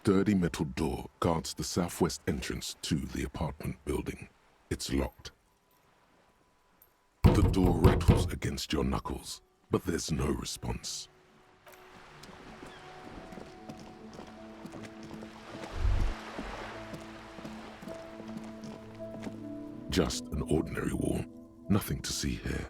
sturdy metal door guards the southwest entrance to the apartment building. It's locked. The door rattles against your knuckles, but there's no response. Just an ordinary wall. Nothing to see here.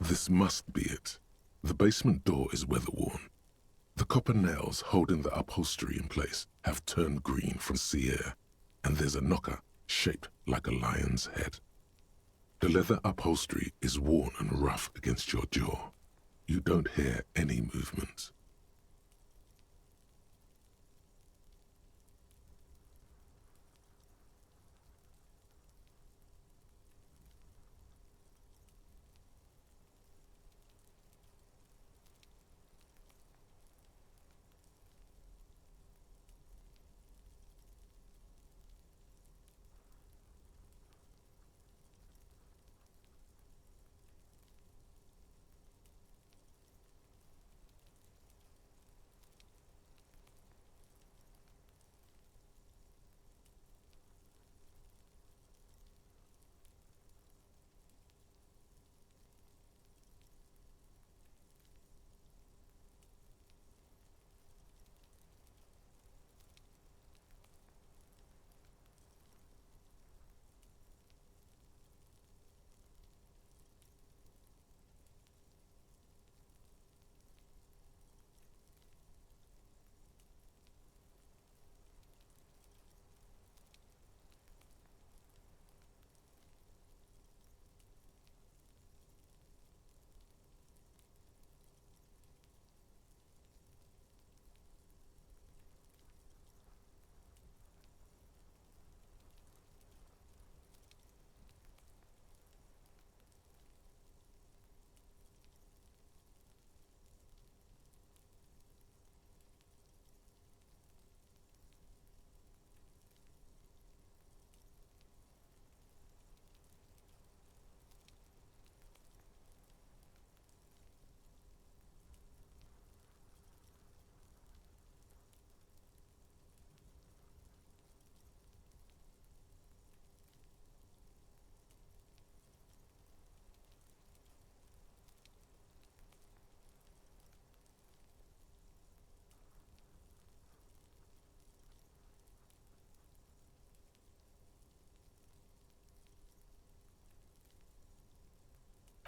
This must be it. The basement door is weather-worn. The copper nails holding the upholstery in place have turned green from sea air, and there's a knocker shaped like a lion's head. The leather upholstery is worn and rough against your jaw. You don't hear any movement.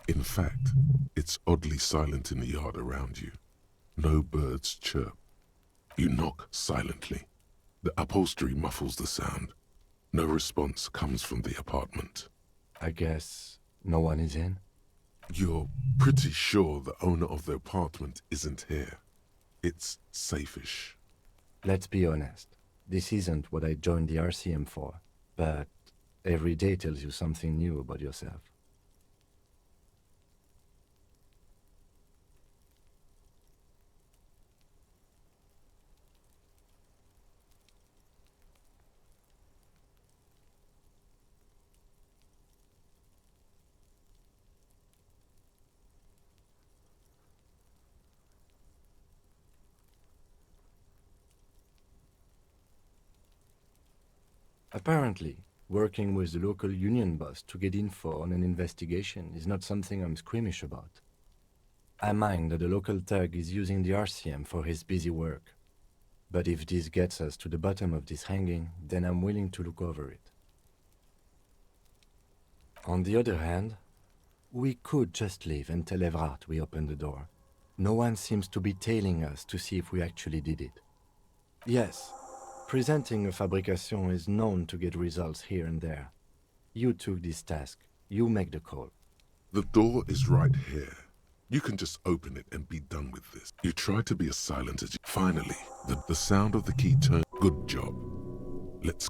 In fact, it's oddly silent in the yard around you. No birds chirp. You knock silently. The upholstery muffles the sound. No response comes from the apartment. I guess no one is in? You're pretty sure the owner of the apartment isn't here. It's safe-ish. Let's be honest. This isn't what I joined the RCM for, but every day tells you something new about yourself. Apparently, working with the local union boss to get info on an investigation is not something I'm squeamish about. I mind that the local thug is using the RCM for his busy work. But if this gets us to the bottom of this hanging, then I'm willing to look over it. On the other hand, we could just leave and tell Evrart we opened the door. No one seems to be tailing us to see if we actually did it. Yes, presenting a fabrication is known to get results here and there. You took this task. You make the call. The door is right here. You can just open it and be done with this. You try to be as silent as you... Finally, the sound of the key turns. Good job.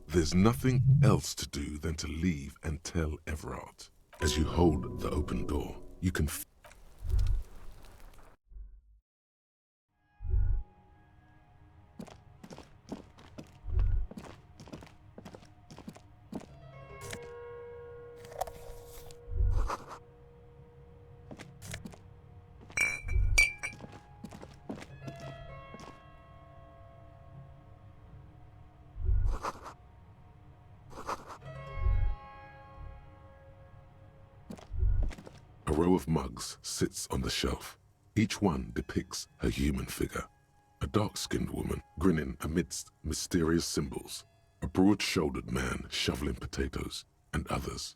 There's nothing else to do than to leave and tell Everard. As you hold the open door, you can A row of mugs sits on the shelf. Each one depicts a human figure. A dark-skinned woman grinning amidst mysterious symbols. A broad-shouldered man shoveling potatoes, and others.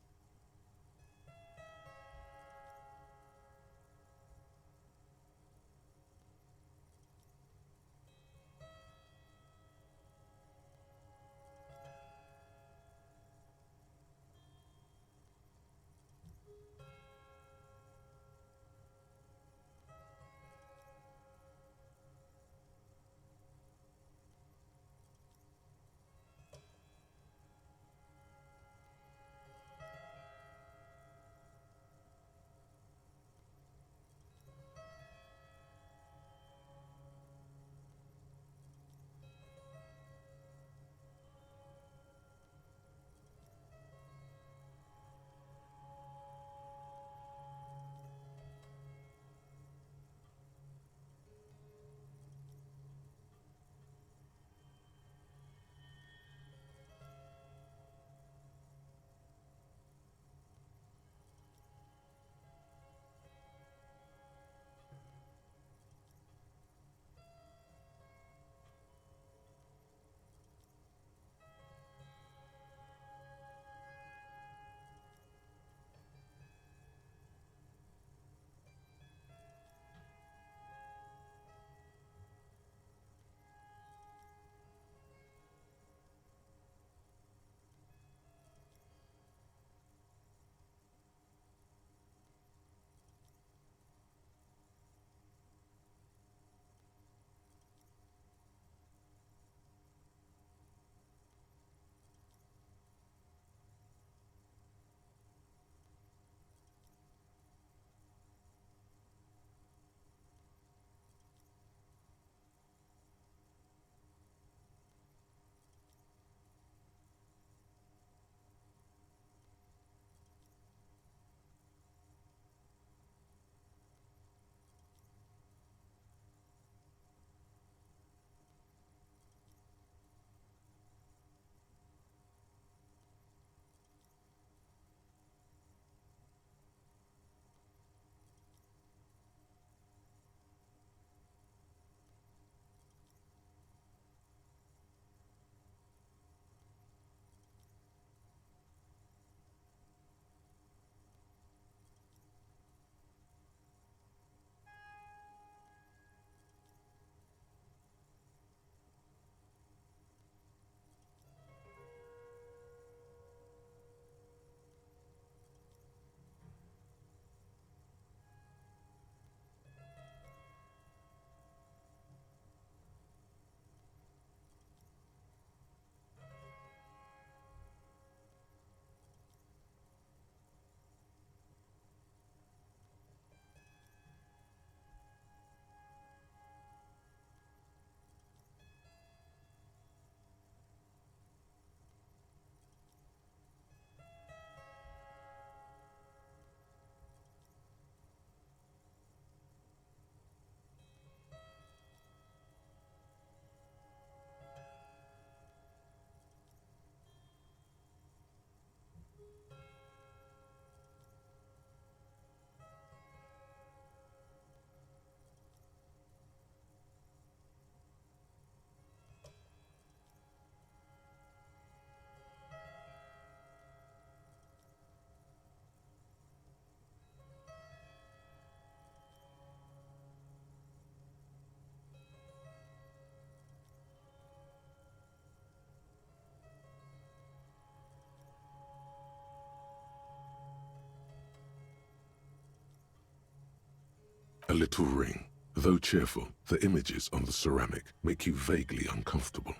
A little ring. Though cheerful, the images on the ceramic make you vaguely uncomfortable.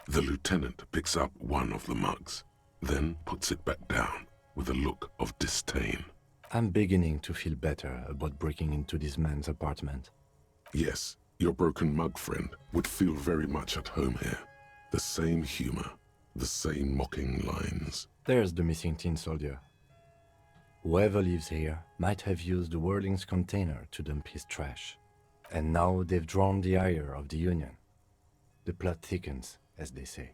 The lieutenant picks up one of the mugs, then puts it back down with a look of disdain. I'm beginning to feel better about breaking into this man's apartment. Yes, your broken mug friend would feel very much at home here. The same humor, the same mocking lines. There's the missing tin soldier. Whoever lives here might have used the Whirling's container to dump his trash. And now they've drawn the ire of the Union. The plot thickens, as they say.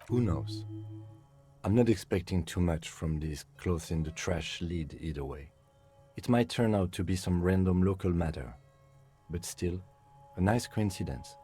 Who knows? I'm not expecting too much from this clothes in the trash lead either way. It might turn out to be some random local matter, but still, a nice coincidence.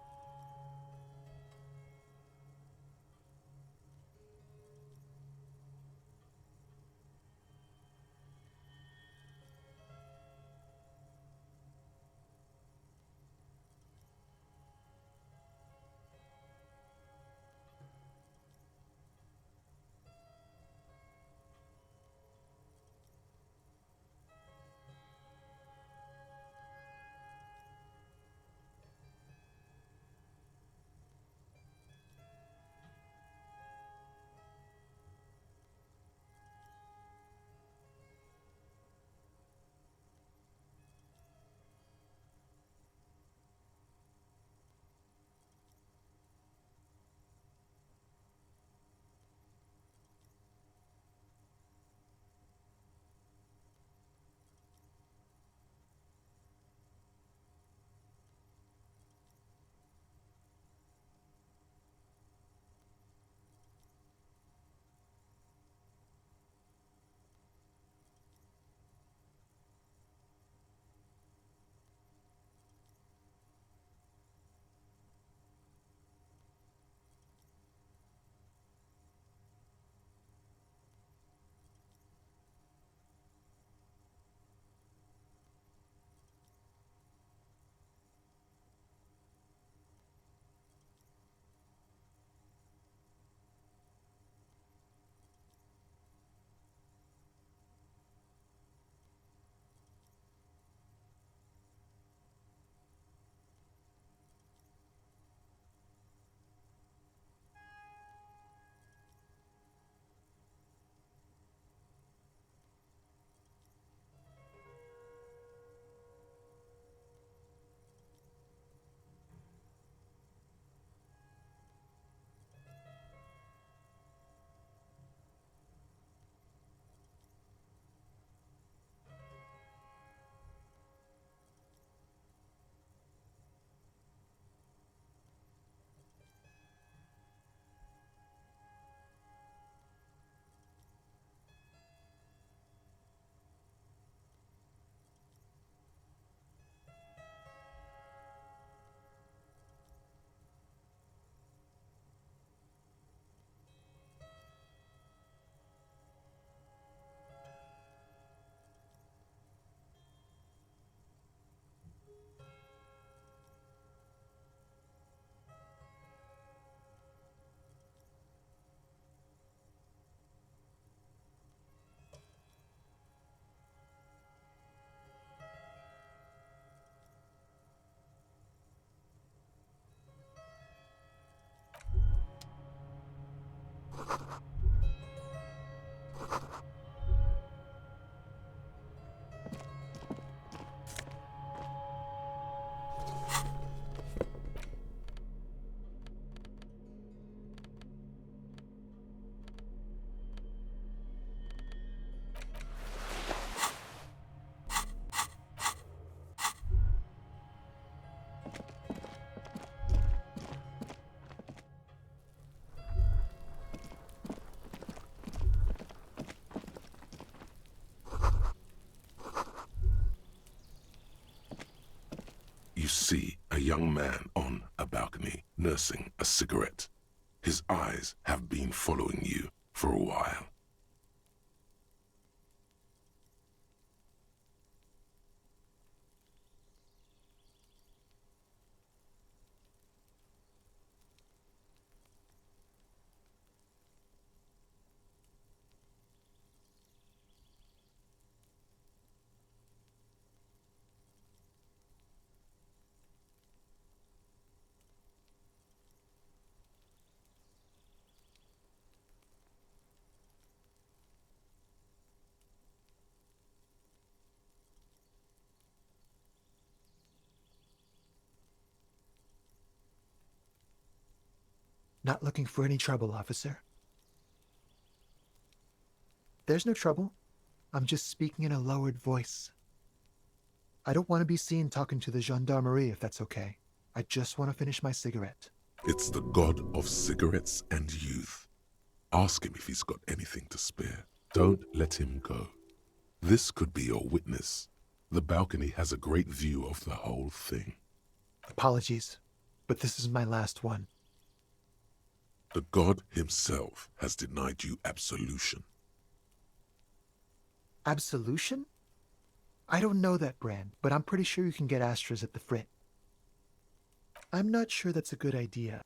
see a young man on a balcony nursing a cigarette. His eyes have been following you for a while. Not looking for any trouble, officer. There's no trouble. I'm just speaking in a lowered voice. I don't want to be seen talking to the gendarmerie, if that's okay. I just want to finish my cigarette. It's the god of cigarettes and youth. Ask him if he's got anything to spare. Don't let him go. This could be your witness. The balcony has a great view of the whole thing. Apologies, but this is my last one. The god himself has denied you absolution. Absolution? I don't know that brand, but I'm pretty sure you can get Astras at the Frit. I'm not sure that's a good idea.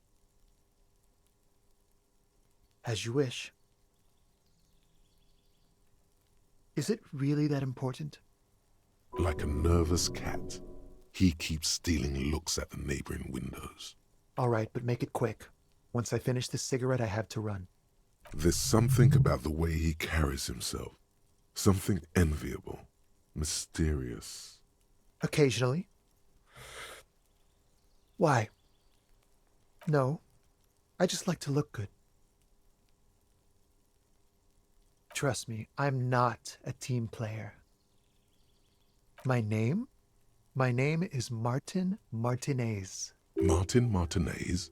As you wish. Is it really that important? Like a nervous cat, he keeps stealing looks at the neighboring windows. All right, but make it quick. Once I finish this cigarette, I have to run. There's something about the way he carries himself. Something enviable, mysterious. Occasionally. Why? No, I just like to look good. Trust me, I'm not a team player. My name? My name is Martin Martinez. Martin Martinez?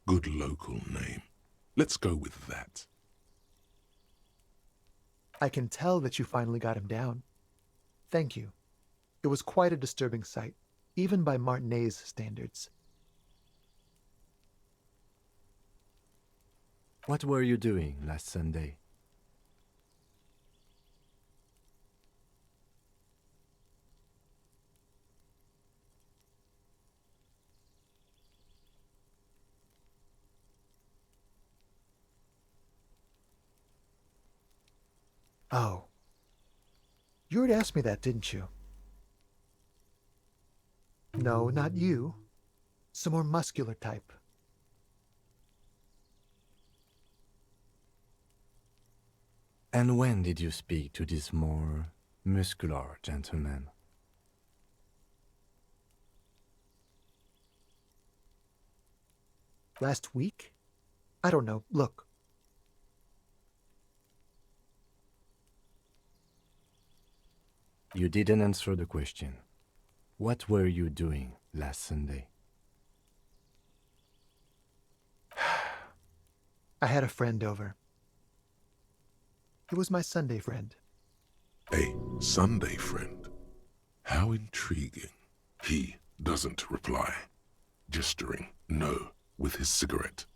Good local name. Let's go with that. I can tell that you finally got him down. Thank you. It was quite a disturbing sight, even by Martinez standards. What were you doing last Sunday? Oh. You already asked me that, didn't you? No, not you. Some more muscular type. And when did you speak to this more muscular gentleman? Last week? I don't know. Look. You didn't answer the question. What were you doing last Sunday? I had a friend over. He was my Sunday friend. A Sunday friend. How intriguing. He doesn't reply, gesturing no with his cigarette.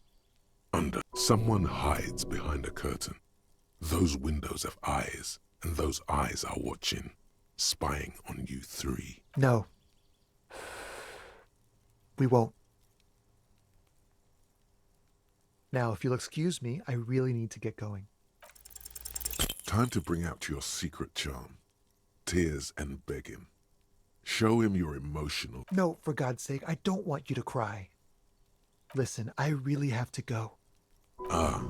Someone hides behind a curtain. Those windows have eyes, and those eyes are watching, spying on you three. No. We won't. Now, if you'll excuse me, I really need to get going. Time to bring out your secret charm. Tears and begging. Show him your emotional. No, for God's sake, I don't want you to cry. Listen, I really have to go. Ah,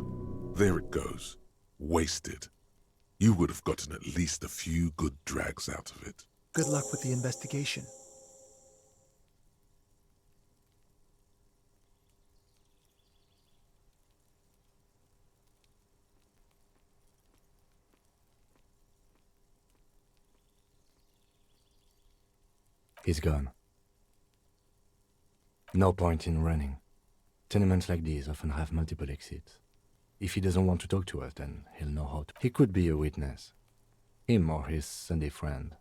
there it goes. Wasted. You would have gotten at least a few good drags out of it. Good luck with the investigation. He's gone. No point in running. Tenements like these often have multiple exits. If he doesn't want to talk to us, then he'll know how to. He could be a witness. Him or his Sunday friend.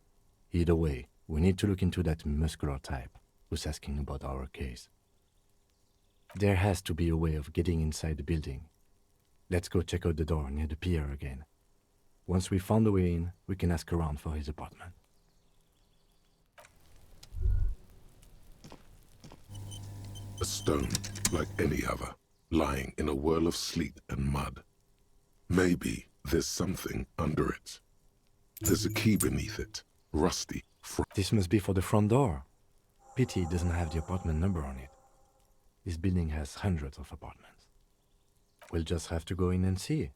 Either way, we need to look into that muscular type. who's asking about our case. There has to be a way of getting inside the building. Let's go check out the door near the pier again. Once we found a way in, we can ask around for his apartment. A stone, like any other, lying in a whirl of sleet and mud. Maybe there's something under it. There's a key beneath it, rusty. This must be for the front door. Pity it doesn't have the apartment number on it. This building has hundreds of apartments. We'll just have to go in and see.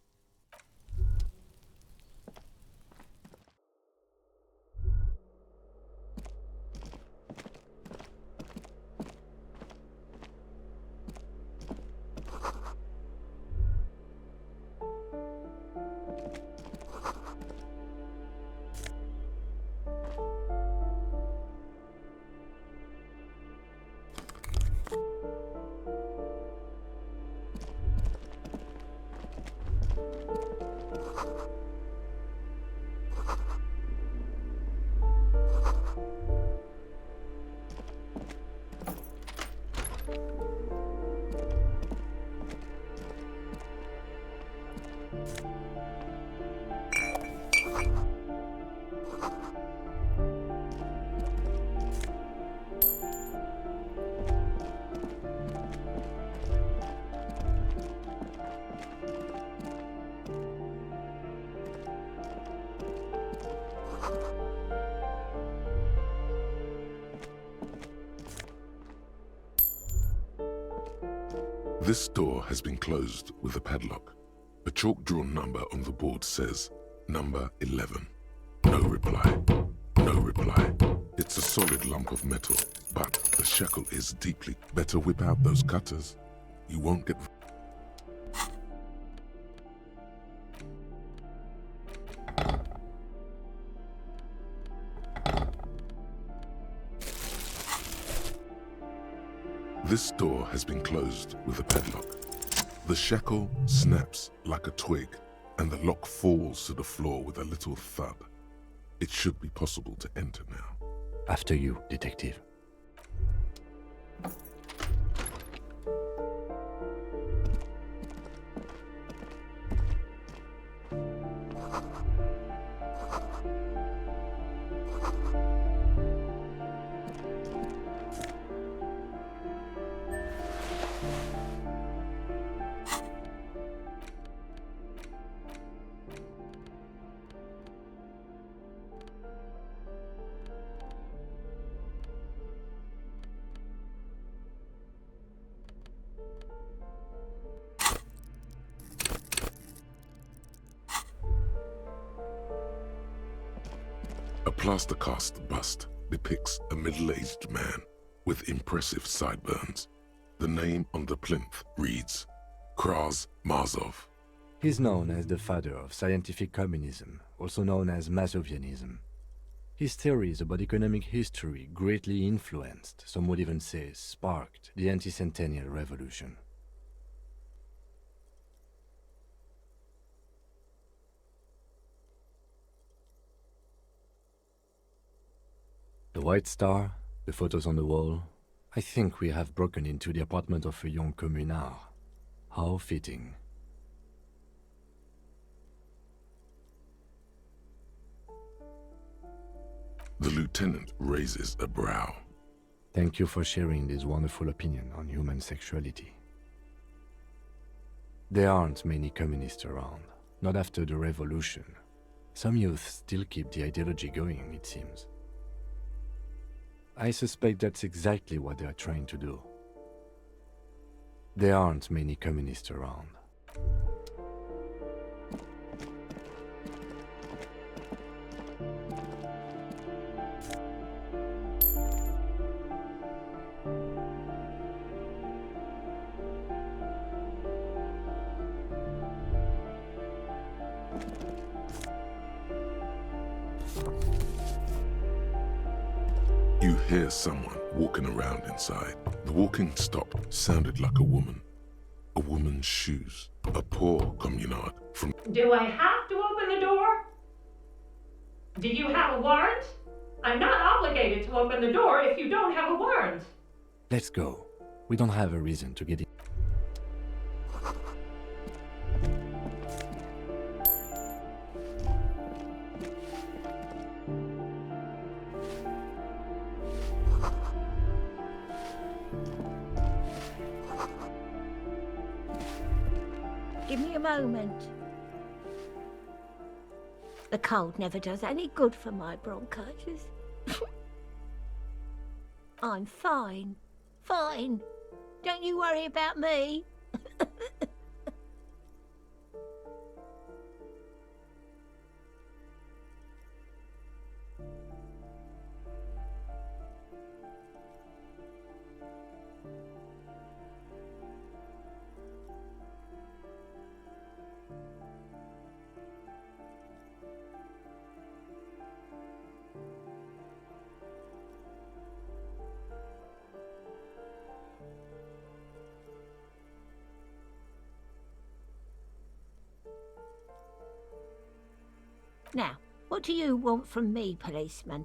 This door has been closed with a padlock. A chalk-drawn number on the board says, number 11. No reply. No reply. It's a solid lump of metal, but the shackle is deeply. Better whip out those cutters. You won't get... This door has been closed with a padlock. The shackle snaps like a twig, and the lock falls to the floor with a little thud. It should be possible to enter now. After you, detective. A plaster-cast bust depicts a middle-aged man with impressive sideburns. The name on the plinth reads, Kraz Marzov. He's known as the father of scientific communism, also known as Masovianism. His theories about economic history greatly influenced, some would even say sparked, the anti-centennial revolution. The White Star, the photos on the wall. I think we have broken into the apartment of a young communard. How fitting. The lieutenant raises a brow. Thank you for sharing this wonderful opinion on human sexuality. There aren't many communists around, not after the revolution. Some youth still keep the ideology going, it seems. I suspect that's exactly what they are trying to do. There aren't many communists around. You hear someone walking around inside. The walking stop sounded like a woman. A woman's shoes. A poor communard from... Do I have to open the door? Do you have a warrant? I'm not obligated to open the door if you don't have a warrant. Let's go. We don't have a reason to get in. Give me a moment. The cold never does any good for my bronchitis. I'm fine. Fine. Don't you worry about me. Now, what do you want from me, policeman?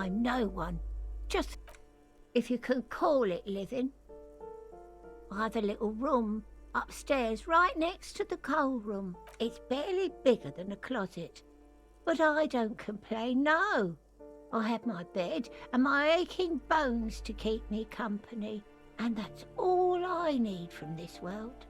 I'm no one. Just, if you can call it living. I have a little room upstairs right next to the coal room. It's barely bigger than a closet. But I don't complain, no. I have my bed and my aching bones to keep me company. And that's all I need from this world.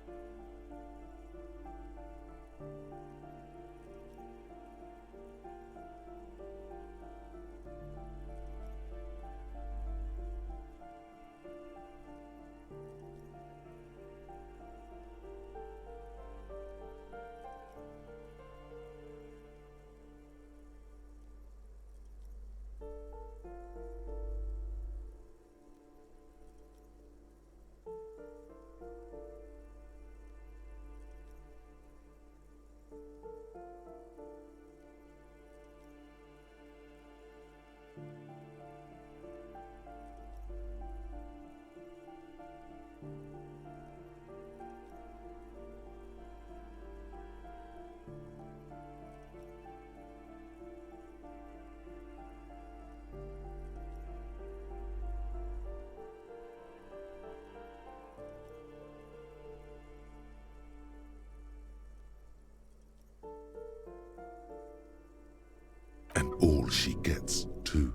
And all she gets, too.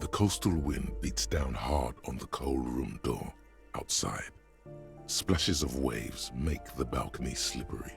The coastal wind beats down hard on the coal room door outside. Splashes of waves make the balcony slippery.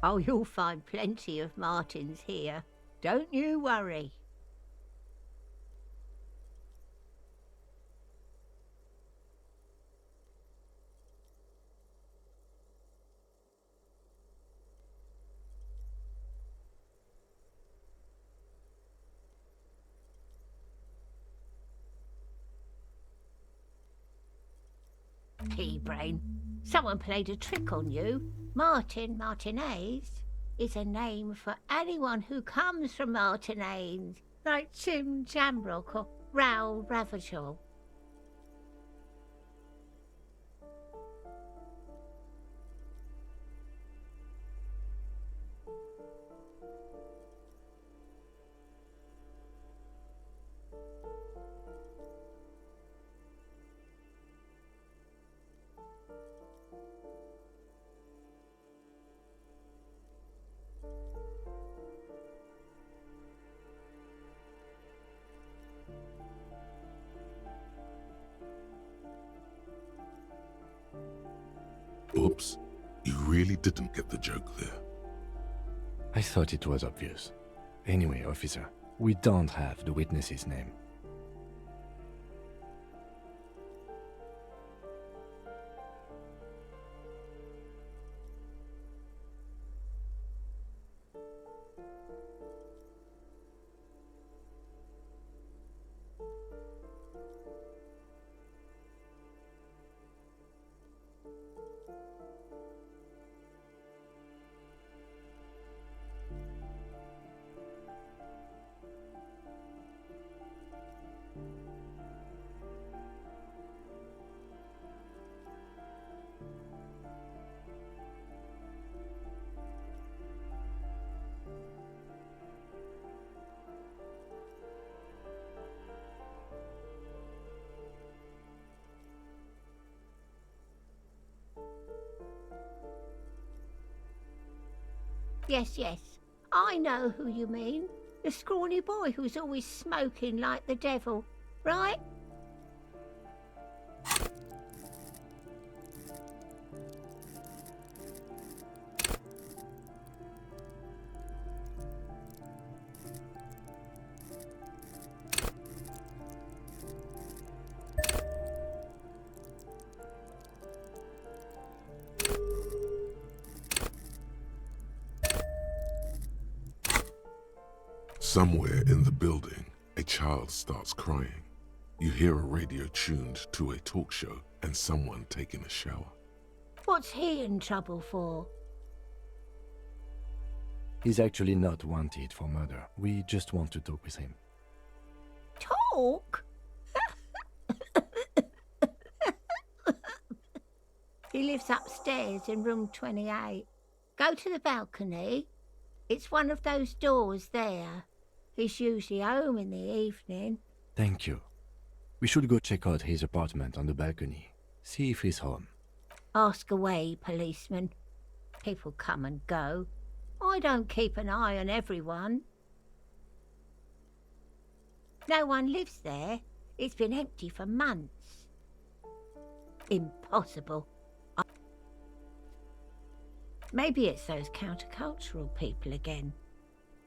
Oh, you'll find plenty of martins here. Don't you worry. Pea-brain, someone played a trick on you. Martinaise is a name for anyone who comes from Martinaise, like Jim Jambrock or Raoul Ravachol. Oops, you really didn't get the joke there. I thought it was obvious. Anyway, officer, we don't have the witness's name. Yes, I know who you mean. The scrawny boy who's always smoking like the devil, right? Somewhere in the building, a child starts crying. You hear a radio tuned to a talk show and someone taking a shower. What's he in trouble for? He's actually not wanted for murder. We just want to talk with him. Talk? He lives upstairs in room 28. Go to the balcony. It's one of those doors there. He's usually home in the evening. Thank you. We should go check out his apartment on the balcony. See if he's home. Ask away, policeman. People come and go. I don't keep an eye on everyone. No one lives there. It's been empty for months. Impossible. Maybe it's those countercultural people again,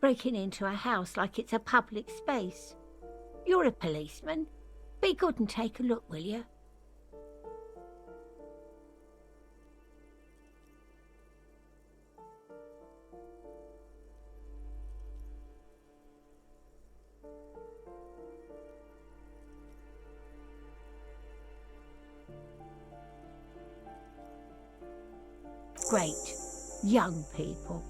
breaking into a house like it's a public space. You're a policeman. Be good and take a look, will you? Great. Young people.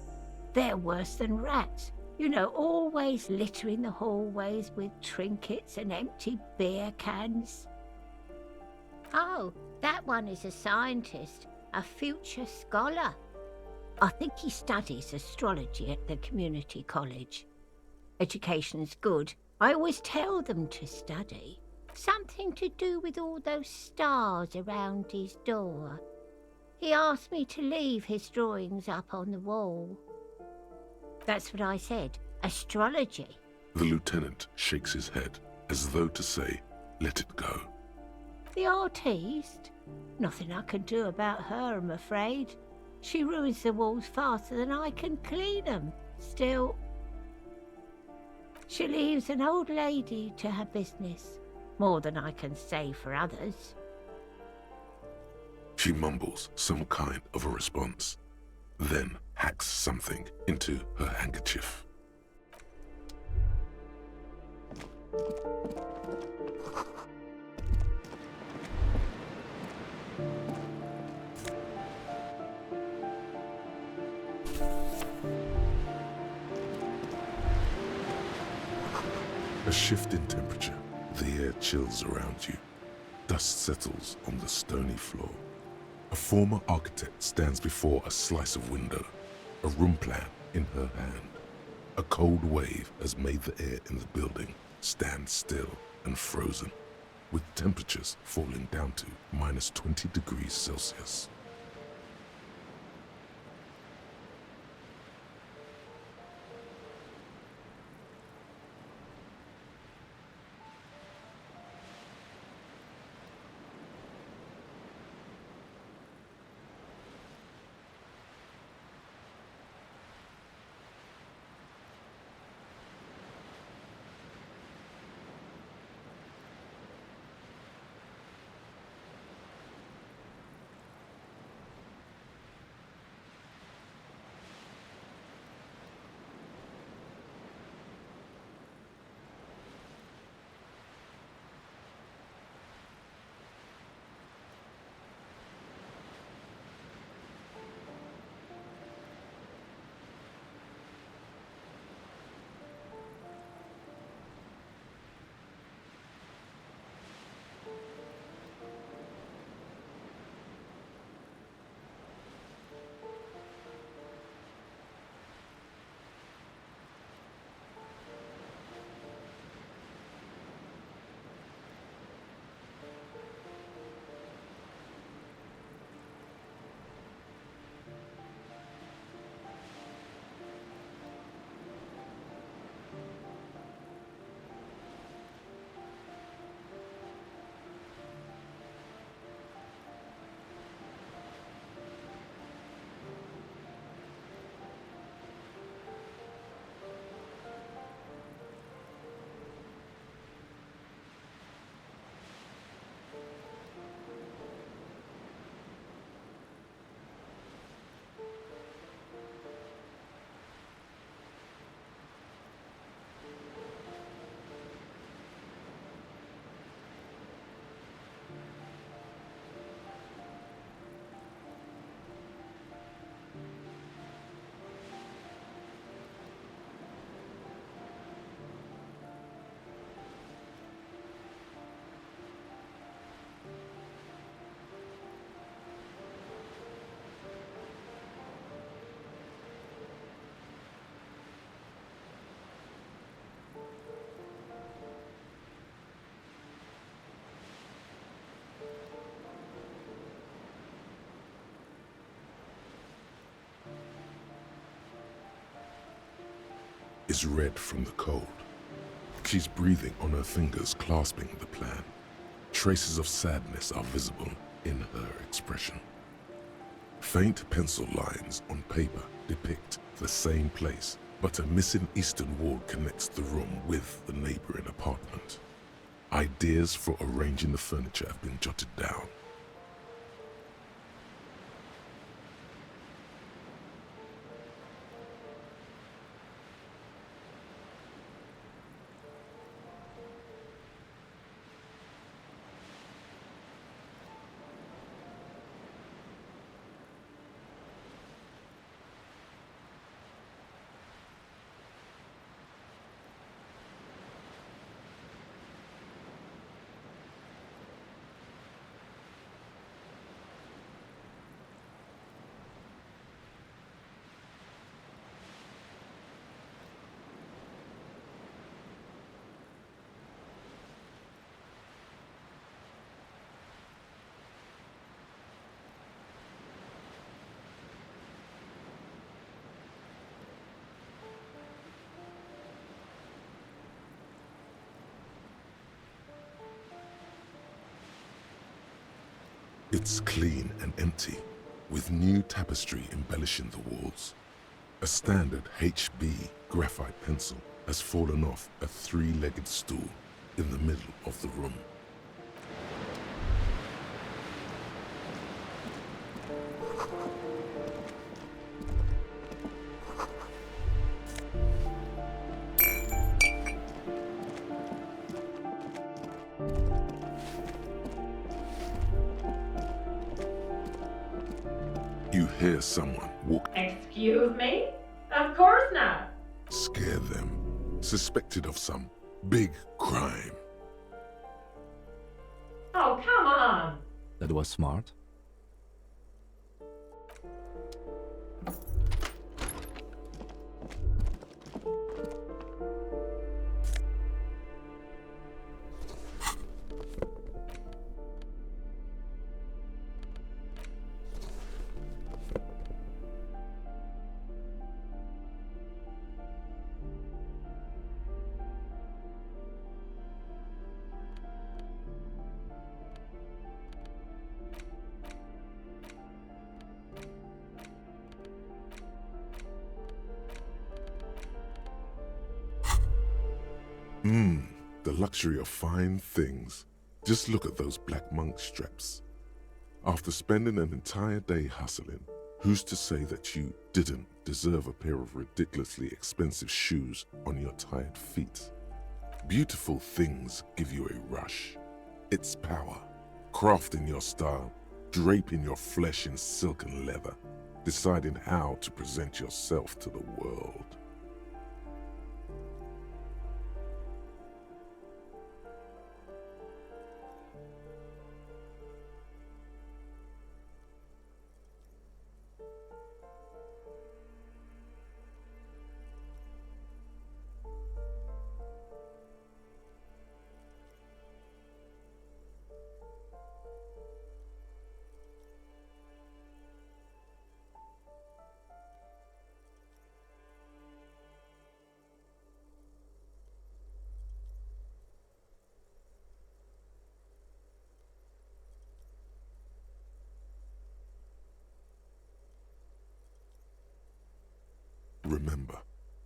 They're worse than rats. You know, always littering the hallways with trinkets and empty beer cans. Oh, that one is a scientist, a future scholar. I think he studies astrology at the community college. Education's good. I always tell them to study. Something to do with all those stars around his door. He asked me to leave his drawings up on the wall. That's what I said. Astrology. The lieutenant shakes his head, as though to say, let it go. The artiste? Nothing I can do about her, I'm afraid. She ruins the walls faster than I can clean them. Still, she leaves an old lady to her business. More than I can say for others. She mumbles some kind of a response, then hacks something into her handkerchief. A shift in temperature. The air chills around you. Dust settles on the stony floor. A former architect stands before a slice of window, a room plan in her hand. A cold wave has made the air in the building stand still and frozen, with temperatures falling down to -20 degrees Celsius. is red from the cold. She's breathing on her fingers, clasping the plan. Traces of sadness are visible in her expression. Faint pencil lines on paper depict the same place, but a missing eastern wall connects the room with the neighboring apartment. Ideas for arranging the furniture have been jotted down. It's clean and empty, with new tapestry embellishing the walls. A standard HB graphite pencil has fallen off a three-legged stool in the middle of the room. You hear someone walk. Excuse me? Of course not. Scare them, suspected of some big crime. Oh, come on. That was smart. The luxury of fine things. Just look at those black monk straps. After spending an entire day hustling, who's to say that you didn't deserve a pair of ridiculously expensive shoes on your tired feet? Beautiful things give you a rush. It's power, crafting your style, draping your flesh in silk and leather, deciding how to present yourself to the world. Remember,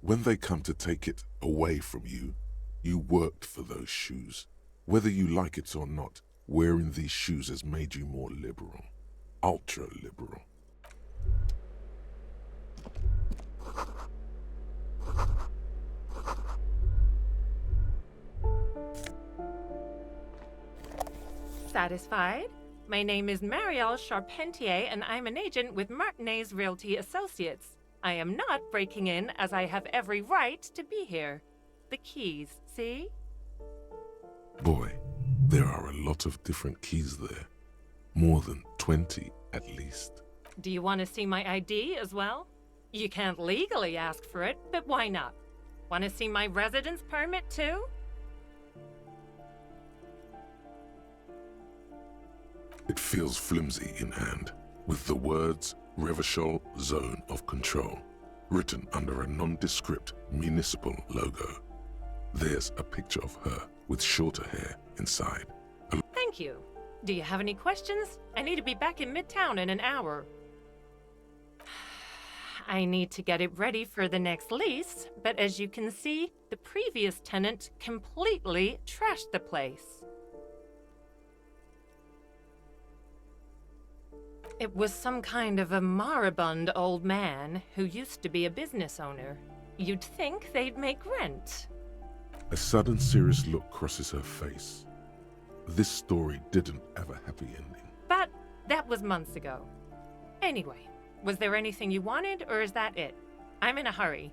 when they come to take it away from you, you worked for those shoes. Whether you like it or not, wearing these shoes has made you more liberal, ultra-liberal. Satisfied? My name is Marielle Charpentier, and I'm an agent with Martinez Realty Associates. I am not breaking in, as I have every right to be here. The keys, see? Boy, there are a lot of different keys there. More than 20, at least. Do you want to see my ID as well? You can't legally ask for it, but why not? Want to see my residence permit too? It feels flimsy in hand, with the words Revachol Zone of Control. written under a nondescript municipal logo. There's a picture of her with shorter hair inside. Thank you. Do you have any questions? I need to be back in Midtown in an hour. I need to get it ready for the next lease, but as you can see, the previous tenant completely trashed the place. It was some kind of a moribund old man who used to be a business owner. You'd think they'd make rent. A sudden serious look crosses her face. This story didn't have a happy ending. But that was months ago. Anyway, was there anything you wanted, or is that it? I'm in a hurry.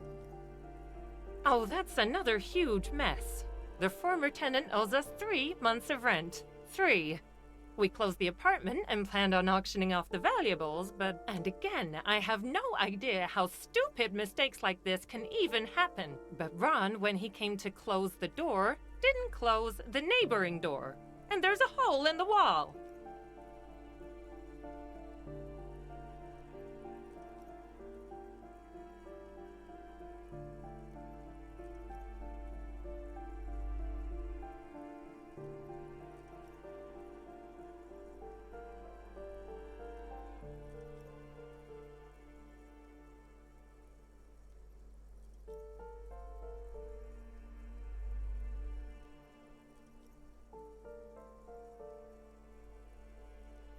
Oh, that's another huge mess. The former tenant owes us 3 months of rent. 3. We closed the apartment and planned on auctioning off the valuables, but... And again, I have no idea how stupid mistakes like this can even happen. But Ron, when he came to close the door, didn't close the neighboring door. And there's a hole in the wall.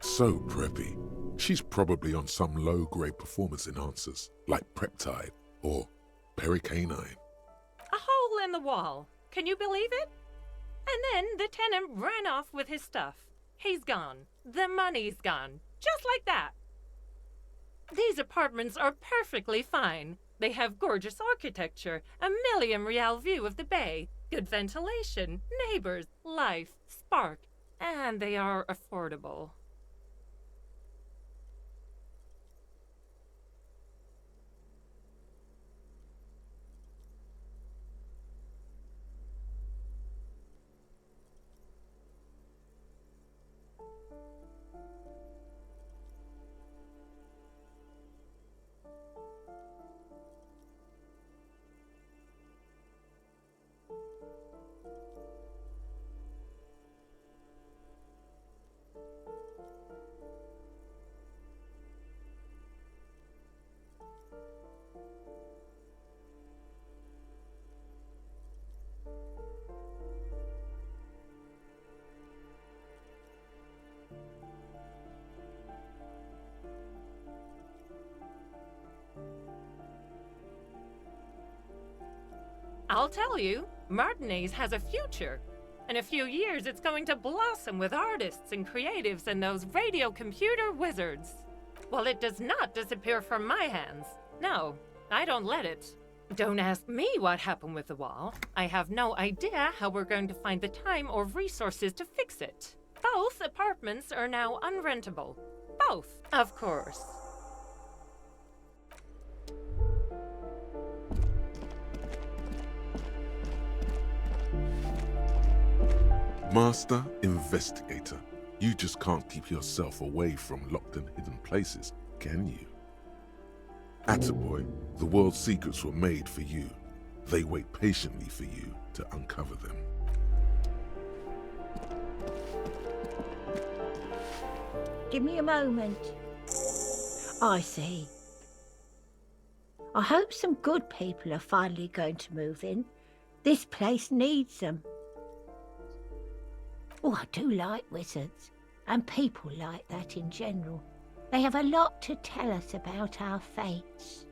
So preppy. She's probably on some low-grade performance enhancers, like Peptide or Pericanine. A hole in the wall. Can you believe it? And then the tenant ran off with his stuff. He's gone. The money's gone. Just like that. These apartments are perfectly fine. They have gorgeous architecture, a million-real view of the bay, good ventilation, neighbors, life, spark, and they are affordable. I'll tell you, Martinez has a future. In a few years, it's going to blossom with artists and creatives and those radio computer wizards. Well, it does not disappear from my hands. No, I don't let it. Don't ask me what happened with the wall. I have no idea how we're going to find the time or resources to fix it. Both apartments are now unrentable. Both, of course. Master Investigator, you just can't keep yourself away from locked and hidden places, can you? Attaboy, the world's secrets were made for you. They wait patiently for you to uncover them. Give me a moment. I see. I hope some good people are finally going to move in. This place needs them. Oh, I do like wizards, and people like that in general. They have a lot to tell us about our fates.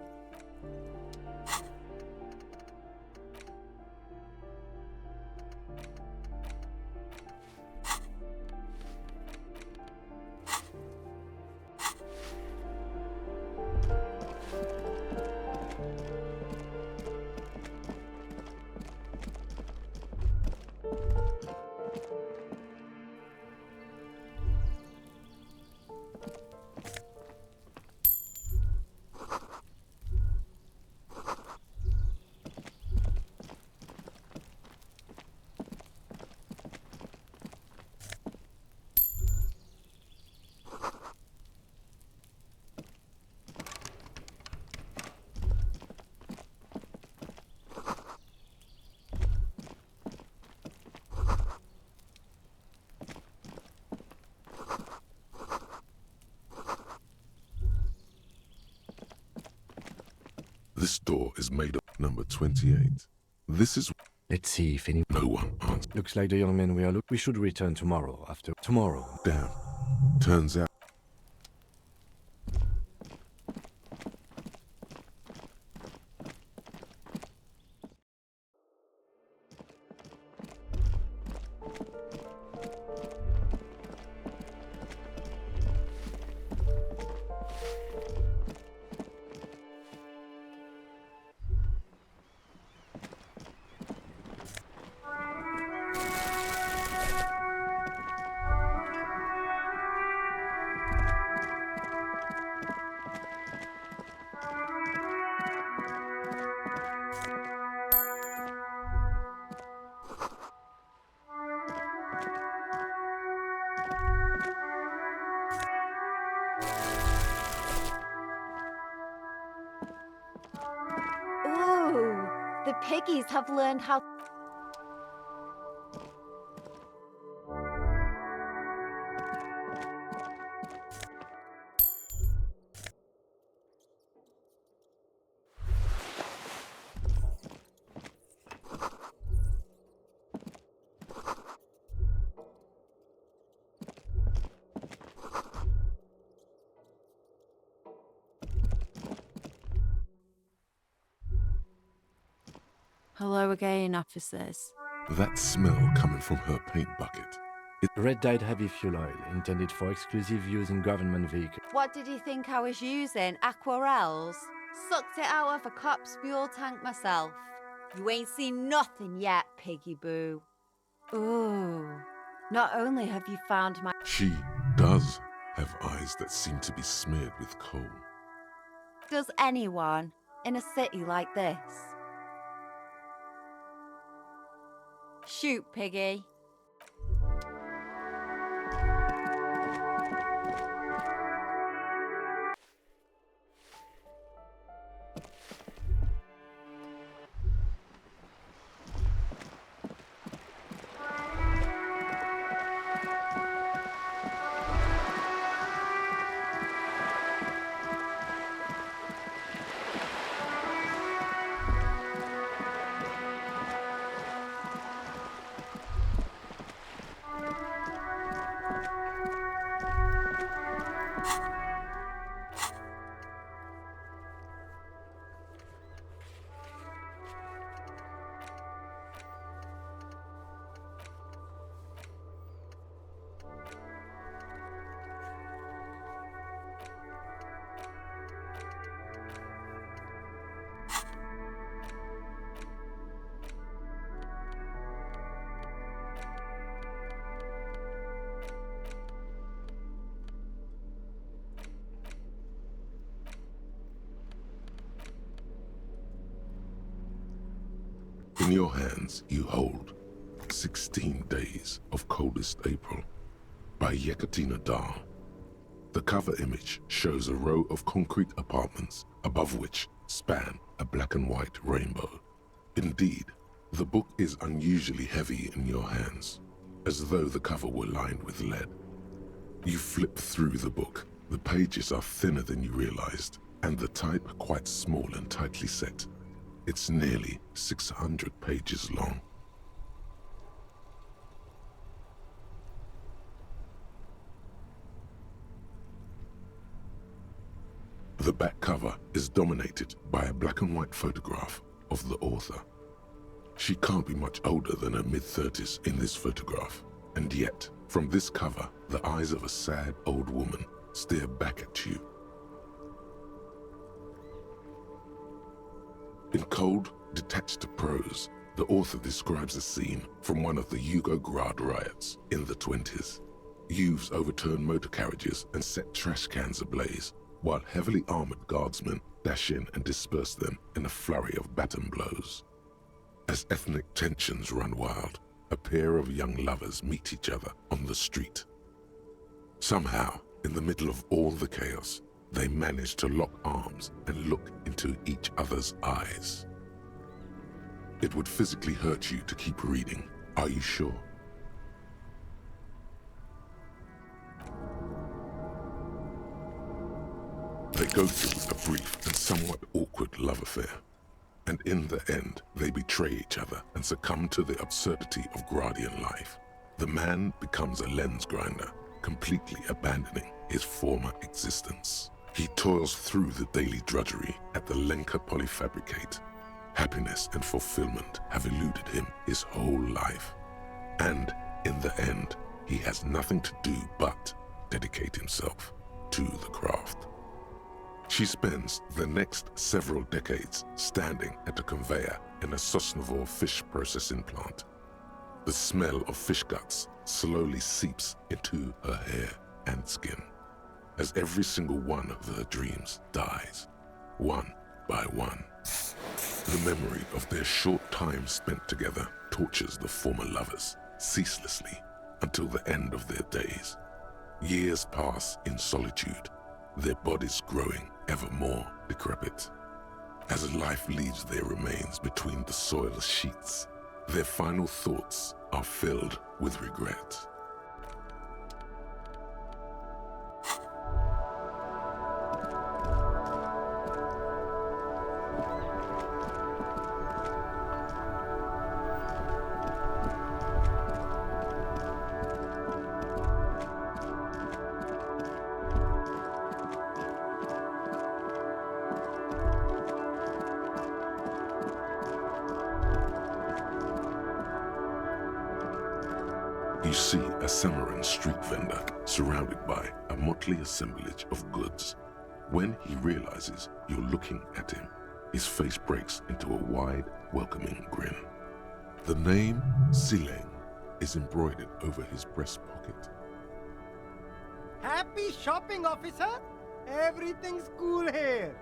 This door is made of number 28. This is Let's see if any... no one answers. Looks like the young man we are We should return tomorrow after... Tomorrow. Down. Turns out Ooh, the piggies have learned how... Hello again, officers. that smell coming from her paint bucket. Red dyed heavy fuel oil, intended for exclusive use in government vehicles. What did you think I was using? Aquarels? Sucked it out of a cop's fuel tank myself. You ain't seen nothing yet, piggy boo. Ooh, not only have you found my... She does have eyes that seem to be smeared with coal. Does anyone in a city like this? Shoot, piggy. In your hands, you hold 16 Days of Coldest April by Yekaterina Dahl. The cover image shows a row of concrete apartments above which span a black and white rainbow. Indeed, the book is unusually heavy in your hands, as though the cover were lined with lead. You flip through the book. The pages are thinner than you realized, and the type quite small and tightly set. It's nearly 600 pages long. The back cover is dominated by a black and white photograph of the author. She can't be much older than her mid-30s in this photograph, and yet, from this cover, the eyes of a sad old woman stare back at you. In cold, detached prose, the author describes a scene from one of the Yugograd riots in the 20s. Youths overturn motor carriages and set trash cans ablaze, while heavily armored guardsmen dash in and disperse them in a flurry of baton blows. As ethnic tensions run wild, a pair of young lovers meet each other on the street. Somehow, in the middle of all the chaos, they manage to lock arms and look into each other's eyes. It would physically hurt you to keep reading. Are you sure? They They go through a brief and somewhat awkward love affair. And in the end, they betray each other and succumb to the absurdity of Gradian life. The man becomes a lens grinder, completely abandoning his former existence. He toils through the daily drudgery at the Lenka Polyfabricate. Happiness and fulfillment have eluded him his whole life. And in the end, he has nothing to do but dedicate himself to the craft. She spends the next several decades standing at a conveyor in a Sosnovyj fish processing plant. The smell of fish guts slowly seeps into her hair and skin, as every single one of her dreams dies, one by one. The memory of their short time spent together tortures the former lovers ceaselessly until the end of their days. Years pass in solitude, their bodies growing ever more decrepit. As life leaves their remains between the soil sheets, their final thoughts are filled with regret. You see a Samarran street vendor surrounded by a motley assemblage of goods. When he realizes you're looking at him, his face breaks into a wide, welcoming grin. The name Sileng is embroidered over his breast pocket. Happy shopping, officer! Everything's cool here.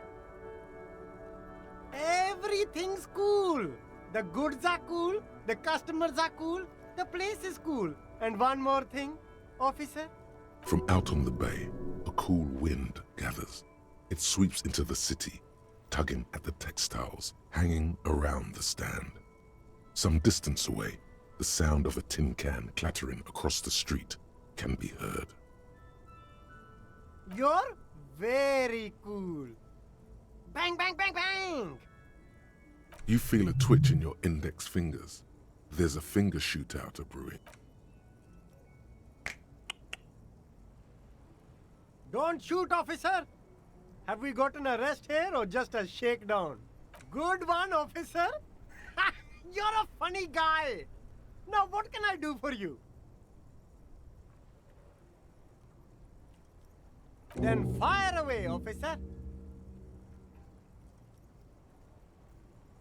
Everything's cool. The goods are cool, the customers are cool, the place is cool. And one more thing, officer. From out on the bay, a cool wind gathers. It sweeps into the city, tugging at the textiles hanging around the stand. Some distance away, the sound of a tin can clattering across the street can be heard. You're very cool. Bang, bang, bang, bang! You feel a twitch in your index fingers. There's a finger shootout brewing. Don't shoot, officer! Have we got an arrest here or just a shakedown? Good one, officer! You're a funny guy! Now what can I do for you? Then fire away, officer!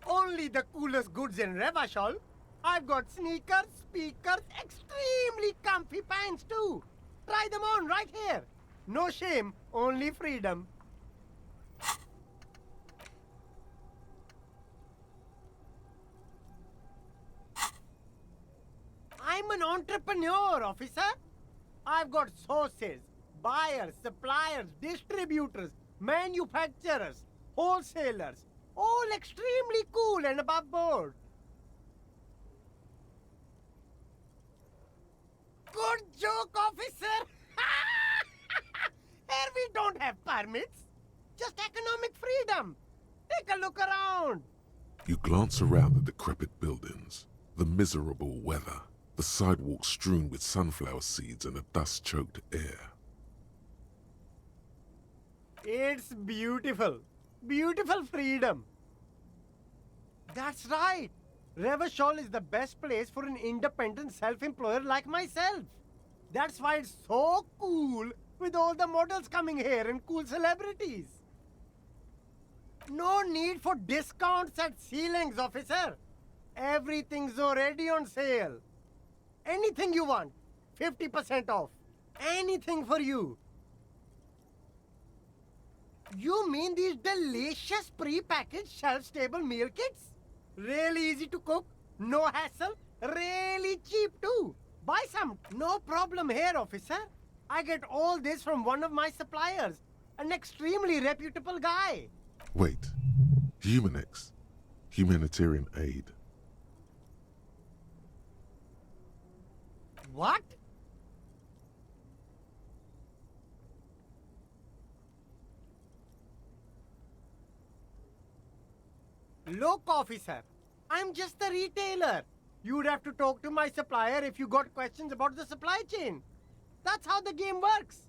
Only the coolest goods in Revachol. I've got sneakers, speakers, extremely comfy pants too. Try them on right here. No shame, only freedom. I'm an entrepreneur, officer. I've got sources, buyers, suppliers, distributors, manufacturers, wholesalers, all extremely cool and above board. Good joke, officer! Here we don't have permits, just economic freedom. Take a look around. You glance around the decrepit buildings, the miserable weather, the sidewalks strewn with sunflower seeds and a dust-choked air. It's beautiful. Beautiful freedom. That's right. Revachol is the best place for an independent self-employer like myself. That's why it's so cool with all the models coming here and cool celebrities. No need for discounts at ceilings, officer. Everything's already on sale. Anything you want, 50% off. Anything for you. You mean these delicious pre-packaged shelf-stable meal kits? Really easy to cook, no hassle, really cheap too. Buy some, no problem here, officer. I get all this from one of my suppliers, an extremely reputable guy. Wait, Humanex, humanitarian aid. What? Look, officer, I'm just the retailer. You'd have to talk to my supplier if you got questions about the supply chain. That's how the game works.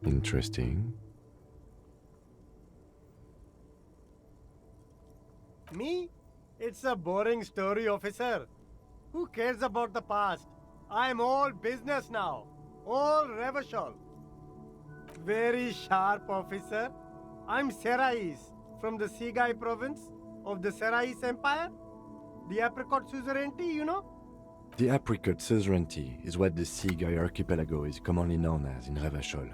Interesting. Me? It's a boring story, officer. Who cares about the past? I'm all business now. All Revachol. Very sharp, officer. I'm Serais from the Sigai province of the Serais Empire. The apricot suzerainty, you know? The apricot suzerainty is what the Sigai archipelago is commonly known as in Revachol.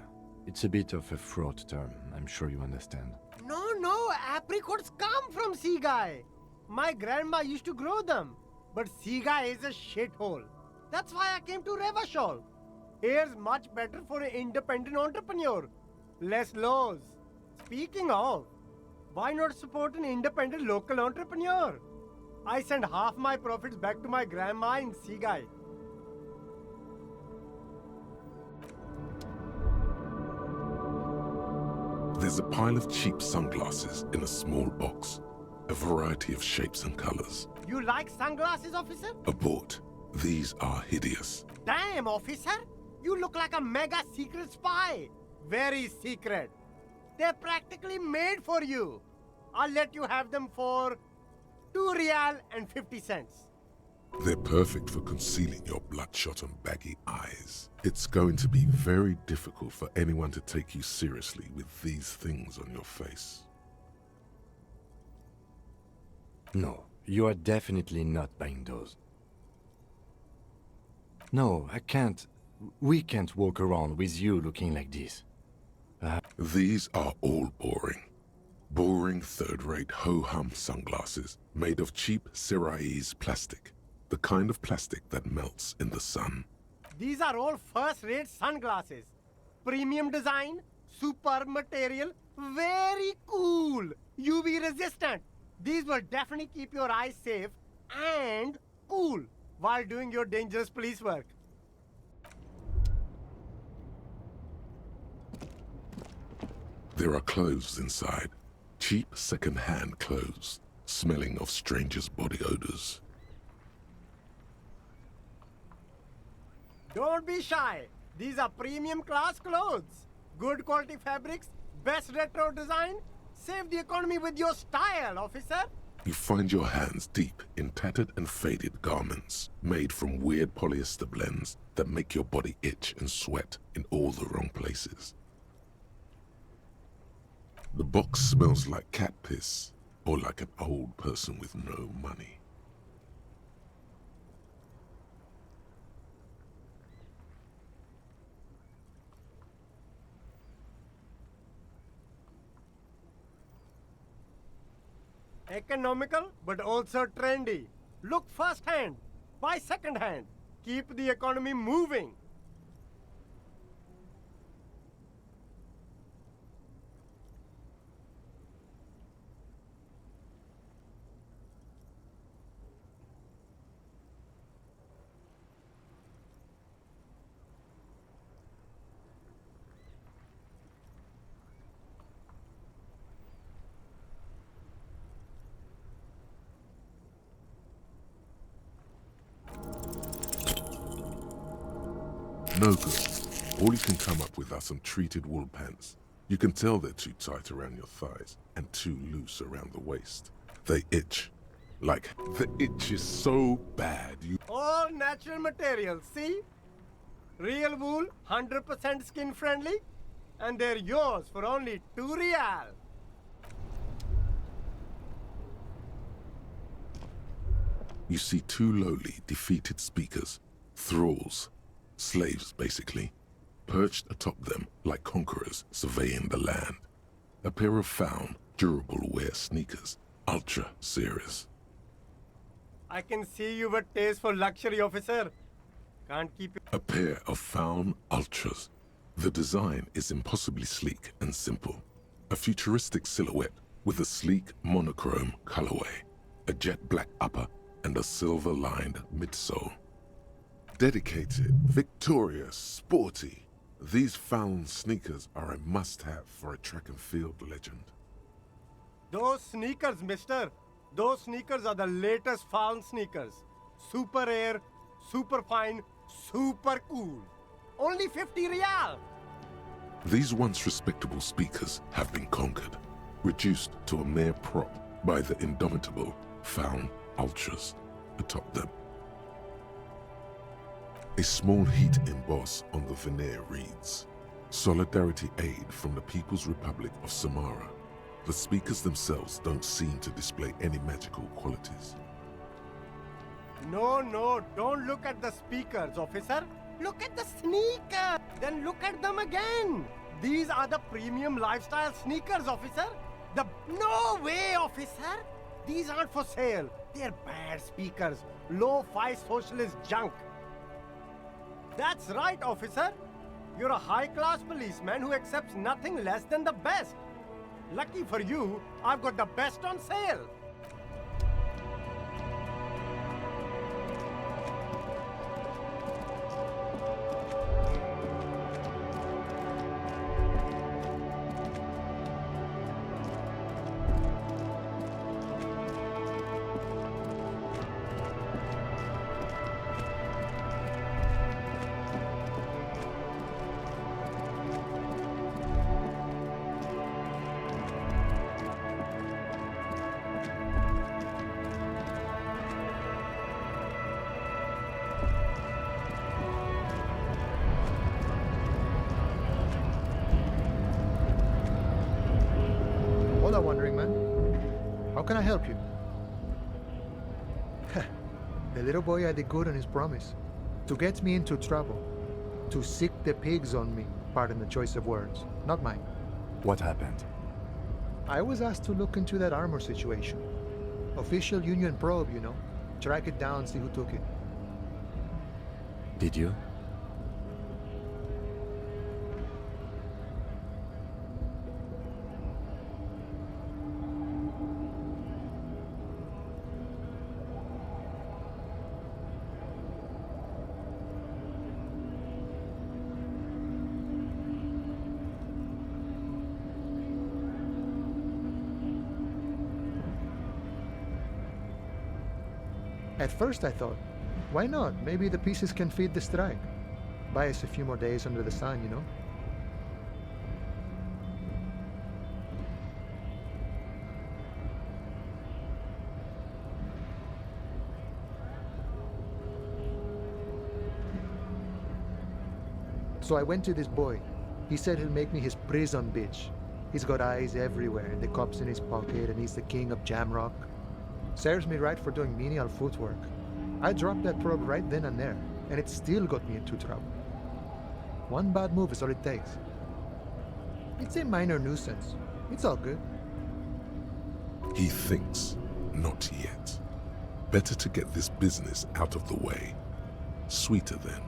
It's a bit of a fraught term, I'm sure you understand. No, apricots come from Sigai. My grandma used to grow them. But Sigai is a shithole. That's why I came to Revachol. Here's much better for an independent entrepreneur. Less laws. Speaking of, why not support an independent local entrepreneur? I send half my profits back to my grandma in Sigai. There's a pile of cheap sunglasses in a small box, a variety of shapes and colors. You like sunglasses, officer? Abort. These are hideous. Damn, officer! You look like a mega secret spy. Very secret. They're practically made for you. I'll let you have them for 2 real and 50 cents. They're perfect for concealing your bloodshot and baggy eyes. It's going to be very difficult for anyone to take you seriously with these things on your face. No, you are definitely not buying those. No, I can't. We can't walk around with you looking like this. These are all boring. Boring third-rate ho-hum sunglasses made of cheap Serais plastic. The kind of plastic that melts in the sun. These are all first-rate sunglasses. Premium design, super material, very cool. UV resistant. These will definitely keep your eyes safe and cool while doing your dangerous police work. There are clothes inside. Cheap second-hand clothes, smelling of strangers' body odors. Don't be shy. These are premium class clothes. Good quality fabrics, best retro design. Save the economy with your style, officer. You find your hands deep in tattered and faded garments made from weird polyester blends that make your body itch and sweat in all the wrong places. The box smells like cat piss or like an old person with no money. Economical, but also trendy. Look first-hand, buy second-hand. Keep the economy moving. No good. All you can come up with are some treated wool pants. You can tell they're too tight around your thighs and too loose around the waist. They itch. Like, the itch is so bad you... All natural materials, see? Real wool, 100% skin friendly, and they're yours for only 2 real. You see 2 lowly, defeated speakers, thralls, slaves basically, perched atop them like conquerors surveying the land. A pair of found, durable wear sneakers, ultra serious. I can see you've a taste for luxury, officer. Can't keep it. A pair of found ultras. The design is impossibly sleek and simple. A futuristic silhouette with a sleek monochrome colorway, a jet black upper, and a silver-lined midsole. Dedicated, victorious, sporty. These found sneakers are a must-have for a track and field legend. Those sneakers, mister. Those sneakers are the latest found sneakers. Super air, super fine, super cool. Only 50 real. These once respectable speakers have been conquered, reduced to a mere prop by the indomitable found ultras atop them. A small heat emboss on the veneer reads, "Solidarity aid from the People's Republic of Samara." The speakers themselves don't seem to display any magical qualities. No, don't look at the speakers, officer. Look at the sneaker. Then look at them again. These are the premium lifestyle sneakers, officer. No way, officer. These aren't for sale. They're bad speakers. Low-fi socialist junk. That's right, officer. You're a high-class policeman who accepts nothing less than the best. Lucky for you, I've got the best on sale. Hola, wandering man. How can I help you? The little boy had a good on his promise. To get me into trouble. To sick the pigs on me. Pardon the choice of words. Not mine. What happened? I was asked to look into that armor situation. Official Union probe, you know. Track it down, see who took it. Did you? At first I thought, why not? Maybe the pieces can feed the strike. Buy us a few more days under the sun, you know? So I went to this boy. He said he'll make me his prison bitch. He's got eyes everywhere, the cops in his pocket, and he's the king of Jamrock. Serves me right for doing menial footwork. I dropped that probe right then and there, and it still got me into trouble. One bad move is all it takes. It's a minor nuisance. It's all good. He thinks, not yet. Better to get this business out of the way. Sweeter then.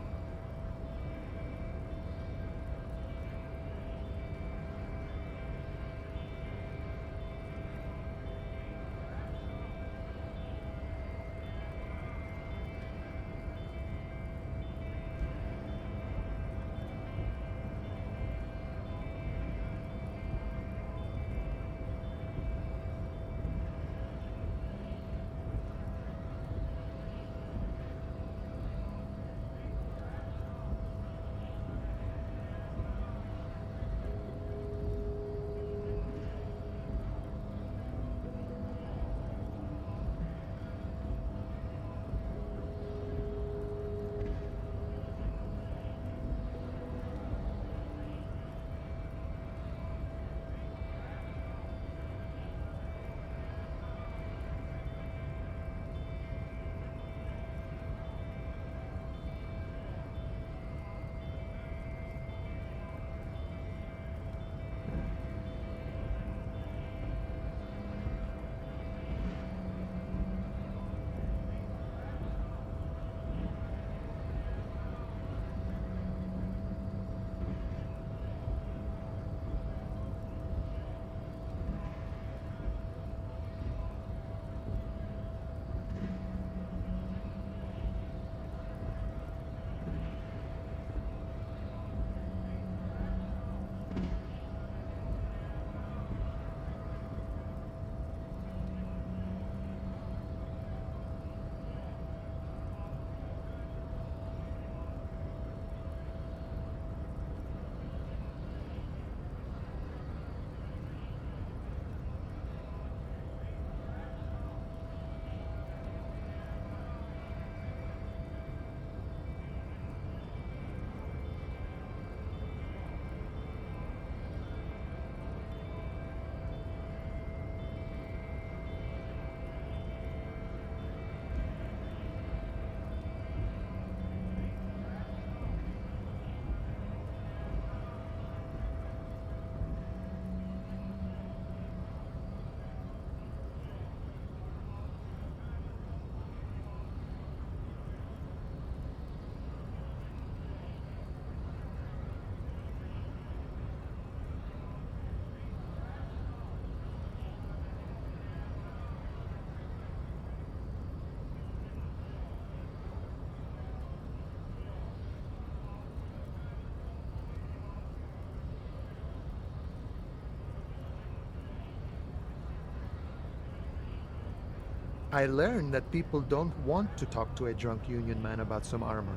I learned that people don't want to talk to a drunk union man about some armor.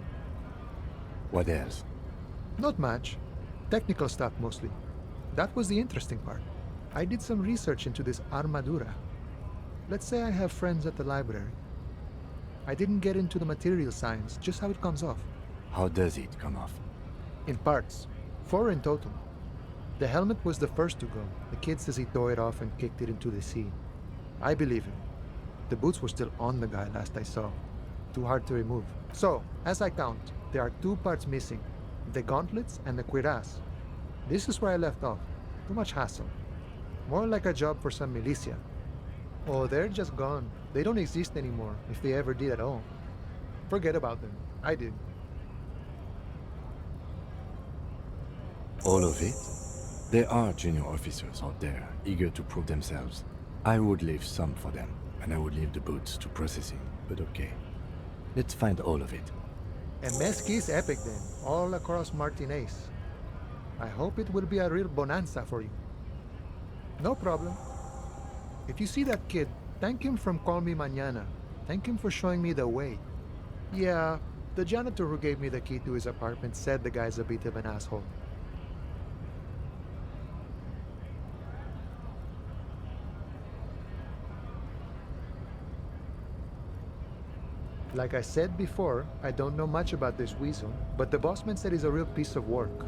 What else? Not much. Technical stuff mostly. That was the interesting part. I did some research into this armadura. Let's say I have friends at the library. I didn't get into the material science, just how it comes off. How does it come off? In parts. 4 in total. The helmet was the first to go. The kid says he tore it off and kicked it into the sea. I believe him. The boots were still on the guy last I saw. Too hard to remove. So, as I count, there are 2 parts missing. The gauntlets and the cuirass. This is where I left off. Too much hassle. More like a job for some militia. Oh, they're just gone. They don't exist anymore, if they ever did at all. Forget about them. I did. All of it? There are junior officers out there, eager to prove themselves. I would leave some for them, and I would leave the boots to processing, but okay. Let's find all of it. A mesqui's epic then, all across Martinez. I hope it will be a real bonanza for you. No problem. If you see that kid, thank him from Call Me Mañana. Thank him for showing me the way. Yeah, the janitor who gave me the key to his apartment said the guy's a bit of an asshole. Like I said before, I don't know much about this weasel, but the bossman said he's a real piece of work.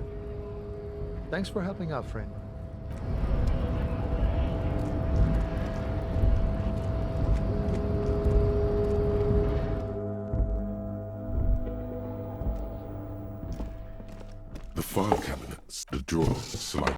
Thanks for helping out, friend. The file cabinets, the drawers, slide.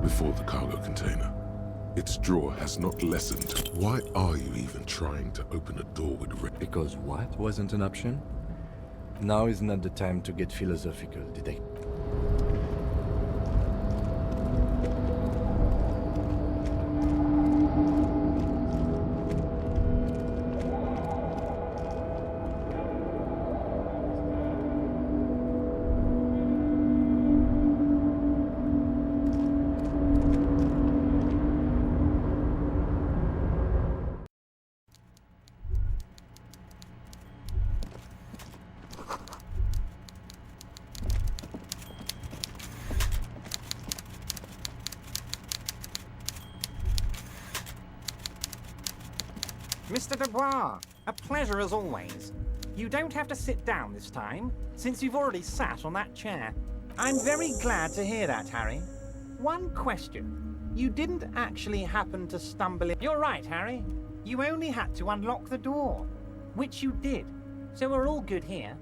Before the cargo container. Its drawer has not lessened. Why are you even trying to open a door with Because what wasn't an option? Now is not the time to get philosophical, detective. Mr. Dubois, a pleasure as always. You don't have to sit down this time, since you've already sat on that chair. I'm very glad to hear that, Harry. One question. You didn't actually happen to stumble in... You're right, Harry. You only had to unlock the door, which you did. So we're all good here.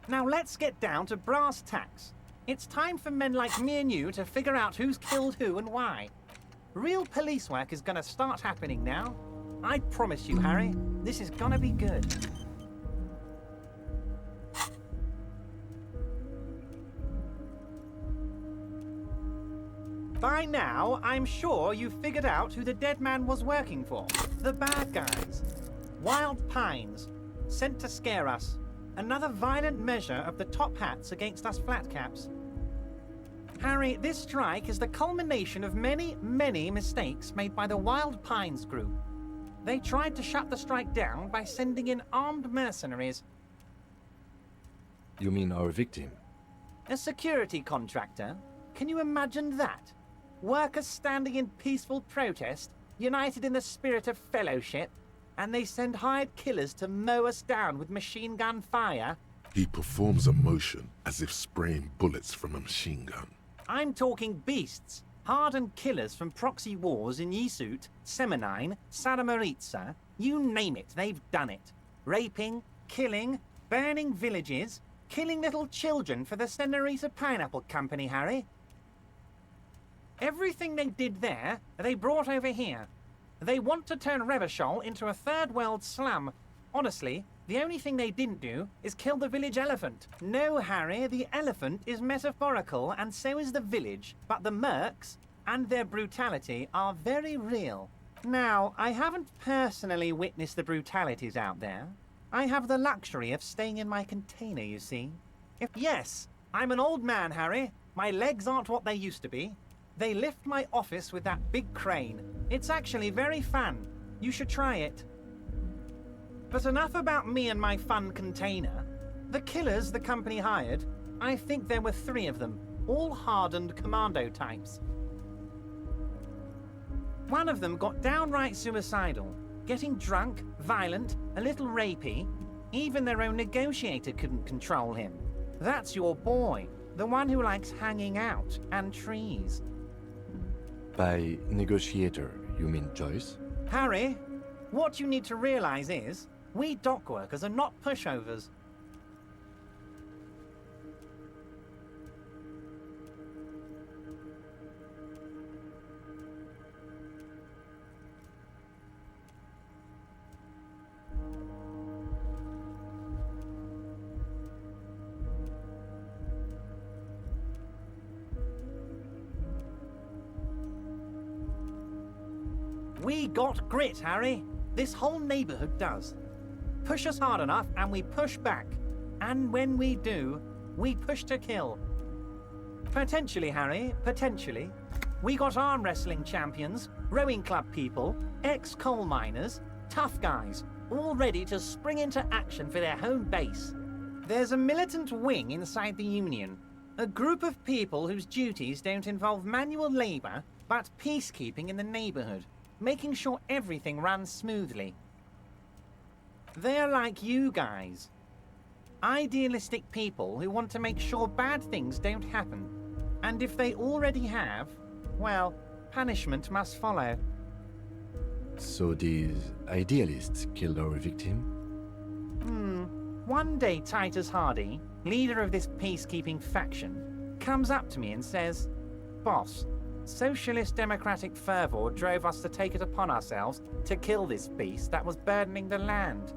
Now let's get down to brass tacks. It's time for men like me and you to figure out who's killed who and why. Real police work is gonna start happening now. I promise you, Harry, this is gonna be good. By now, I'm sure you've figured out who the dead man was working for. The bad guys. Wild Pines. Sent to scare us. Another violent measure of the top hats against us flatcaps. Harry, this strike is the culmination of many, many mistakes made by the Wild Pines group. They tried to shut the strike down by sending in armed mercenaries. You mean our victim? A security contractor? Can you imagine that? Workers standing in peaceful protest, united in the spirit of fellowship, and they send hired killers to mow us down with machine gun fire? He performs a motion as if spraying bullets from a machine gun. I'm talking beasts. Hardened killers from proxy wars in Yisut, Semenine, Saramaritsa, you name it, they've done it. Raping, killing, burning villages, killing little children for the Senorita Pineapple Company, Harry. Everything they did there, they brought over here. They want to turn Revachol into a third world slum. Honestly, the only thing they didn't do is kill the village elephant. No, Harry, the elephant is metaphorical and so is the village, but the mercs and their brutality are very real. Now, I haven't personally witnessed the brutalities out there. I have the luxury of staying in my container, you see. Yes, I'm an old man, Harry. My legs aren't what they used to be. They lift my office with that big crane. It's actually very fun. You should try it. But enough about me and my fun container. The killers the company hired, I think there were 3 of them, all hardened commando types. One of them got downright suicidal, getting drunk, violent, a little rapey. Even their own negotiator couldn't control him. That's your boy, the one who likes hanging out and trees. By negotiator, you mean Joyce? Harry, what you need to realize is, we dock workers are not pushovers. We got grit, Harry. This whole neighborhood does. Push us hard enough and we push back. And when we do, we push to kill. Potentially, Harry, potentially. We got arm wrestling champions, rowing club people, ex-coal miners, tough guys, all ready to spring into action for their home base. There's a militant wing inside the Union, a group of people whose duties don't involve manual labor, but peacekeeping in the neighborhood, making sure everything runs smoothly. They're like you guys. Idealistic people who want to make sure bad things don't happen. And if they already have, well, punishment must follow. So these idealists killed our victim? One day Titus Hardy, leader of this peacekeeping faction, comes up to me and says, "Boss, Socialist Democratic fervor drove us to take it upon ourselves to kill this beast that was burdening the land."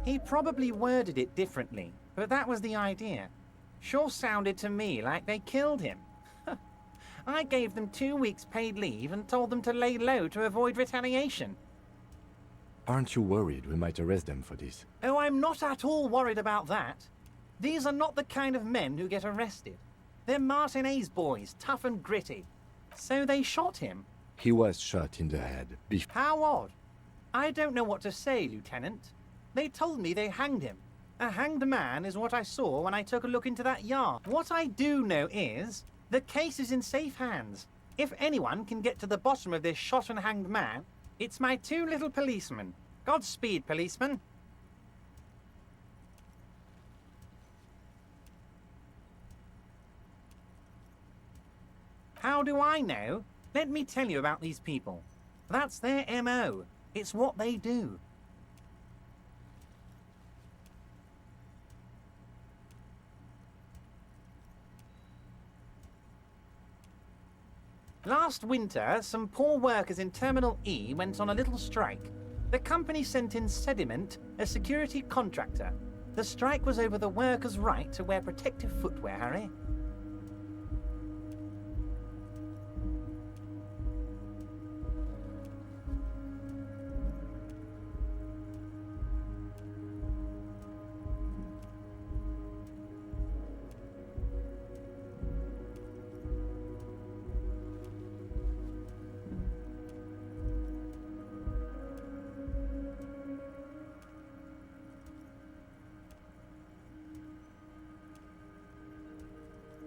He probably worded it differently, but that was the idea. Sure sounded to me like they killed him. I gave them 2 weeks paid leave and told them to lay low to avoid retaliation. Aren't you worried we might arrest them for this? Oh, I'm not at all worried about that. These are not the kind of men who get arrested. They're Martinez boys, tough and gritty. So they shot him. He was shot in the head. How odd. I don't know what to say, Lieutenant. They told me they hanged him. A hanged man is what I saw when I took a look into that yard. What I do know is, the case is in safe hands. If anyone can get to the bottom of this shot and hanged man, it's my 2 little policemen. Godspeed, policemen. How do I know? Let me tell you about these people. That's their MO. It's what they do. Last winter, some poor workers in Terminal E went on a little strike. The company sent in Sediment, a security contractor. The strike was over the workers' right to wear protective footwear, Harry.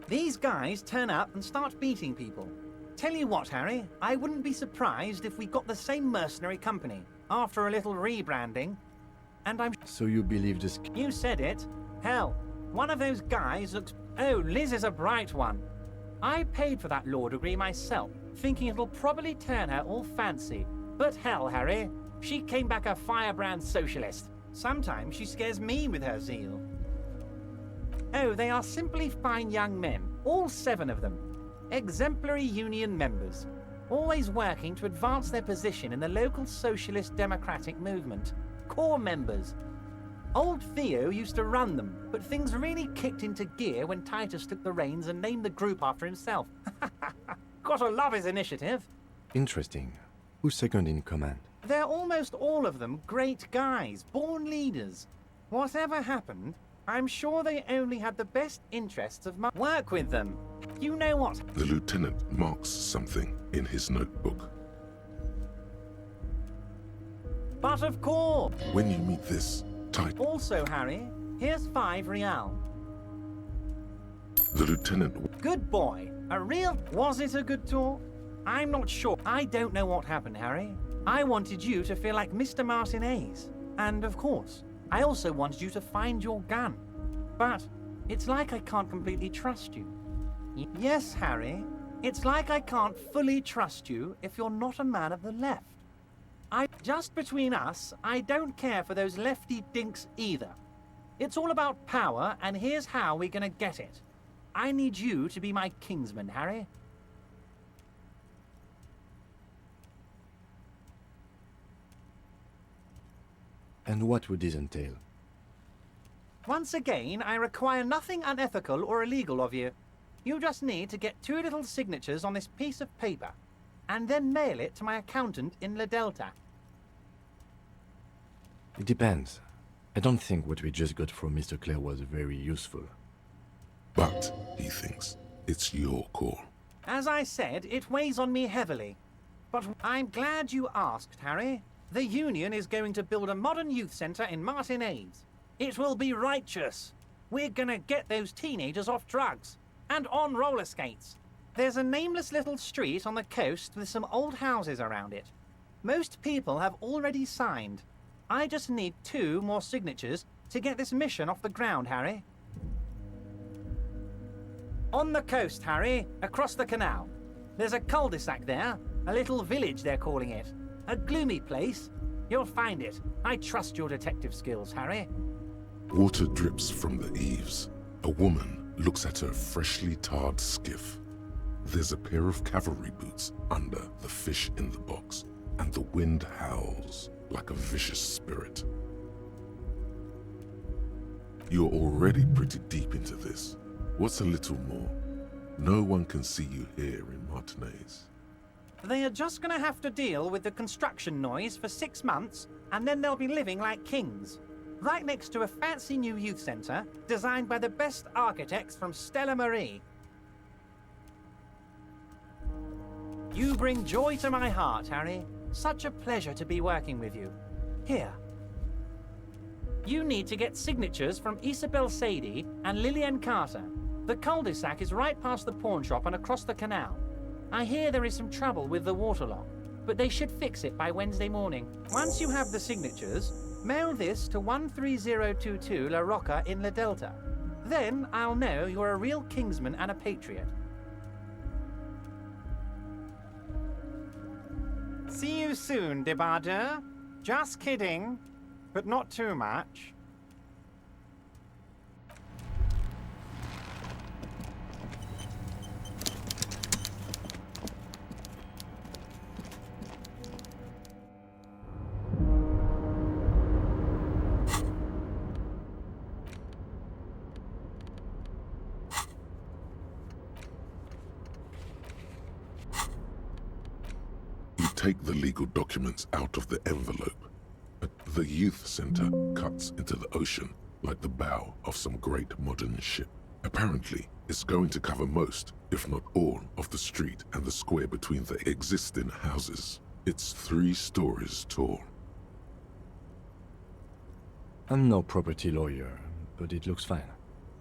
These guys turn up and start beating people. Tell you what, Harry, I wouldn't be surprised if we got the same mercenary company after a little rebranding. And I'm... So you believe this... You said it. Hell, one of those guys looks... Oh, Liz is a bright one. I paid for that law degree myself, thinking it'll probably turn her all fancy. But hell, Harry, she came back a firebrand socialist. Sometimes she scares me with her zeal. Oh, they are simply fine young men, all 7 of them. Exemplary union members, always working to advance their position in the local socialist democratic movement. Core members. Old Theo used to run them, but things really kicked into gear when Titus took the reins and named the group after himself. Gotta love his initiative. Interesting. Who's second in command? They're almost all of them great guys, born leaders. Whatever happened, I'm sure they only had the best interests of my... Work with them. You know what? The lieutenant marks something in his notebook. But of course. When you meet this Titus... Also, Harry, here's 5 real. The lieutenant... Good boy. A real... Was it a good talk? I'm not sure. I don't know what happened, Harry. I wanted you to feel like Mr. Martinez. And of course, I also wanted you to find your gun. But it's like I can't completely trust you. Yes, Harry. It's like I can't fully trust you if you're not a man of the left. Just between us, I don't care for those lefty dinks either. It's all about power, and here's how we're gonna get it. I need you to be my kingsman, Harry. And what would this entail? Once again, I require nothing unethical or illegal of you. You just need to get 2 little signatures on this piece of paper, and then mail it to my accountant in La Delta. It depends. I don't think what we just got from Mr. Clare was very useful. But, he thinks, it's your call. As I said, it weighs on me heavily. But I'm glad you asked, Harry. The Union is going to build a modern youth centre in Martinez. It will be righteous. We're gonna get those teenagers off drugs and on roller skates. There's a nameless little street on the coast with some old houses around it. Most people have already signed. I just need 2 more signatures to get this mission off the ground, Harry. On the coast, Harry, across the canal. There's a cul-de-sac there, a little village they're calling it. A gloomy place. You'll find it. I trust your detective skills, Harry. Water drips from the eaves. A woman looks at her freshly tarred skiff. There's a pair of cavalry boots under the fish in the box, and the wind howls like a vicious spirit. You're already pretty deep into this. What's a little more? No one can see you here in Martinez. They are just gonna have to deal with the construction noise for 6 months, and then they'll be living like kings. Right next to a fancy new youth centre, designed by the best architects from Stella Marie. You bring joy to my heart, Harry. Such a pleasure to be working with you. Here. You need to get signatures from Isabel Sadie and Lillian Carter. The cul-de-sac is right past the pawn shop and across the canal. I hear there is some trouble with the water lock, but they should fix it by Wednesday morning. Once you have the signatures, mail this to 13022 La Rocca in La Delta. Then I'll know you're a real kingsman and a patriot. See you soon, Debardeur. Just kidding, but not too much. take the legal documents out of the envelope. The youth center cuts into the ocean like the bow of some great modern ship. Apparently, it's going to cover most, if not all, of the street and the square between the existing houses. It's 3 stories tall. I'm no property lawyer, but it looks fine.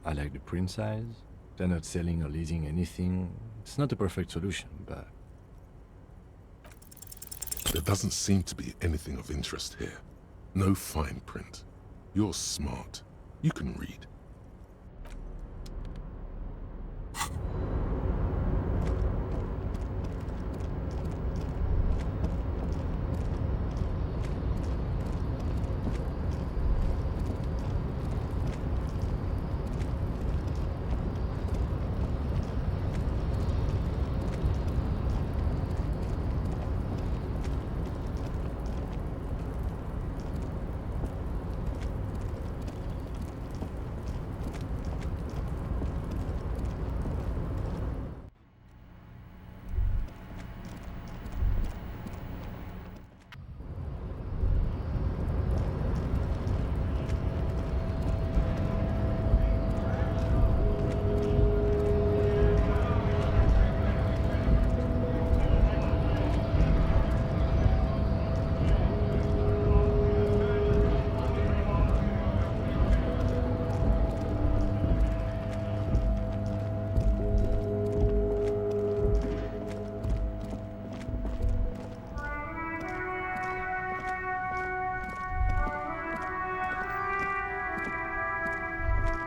I like the print size. They're not selling or leasing anything. It's not a perfect solution, but... There doesn't seem to be anything of interest here. No fine print. You're smart. You can read.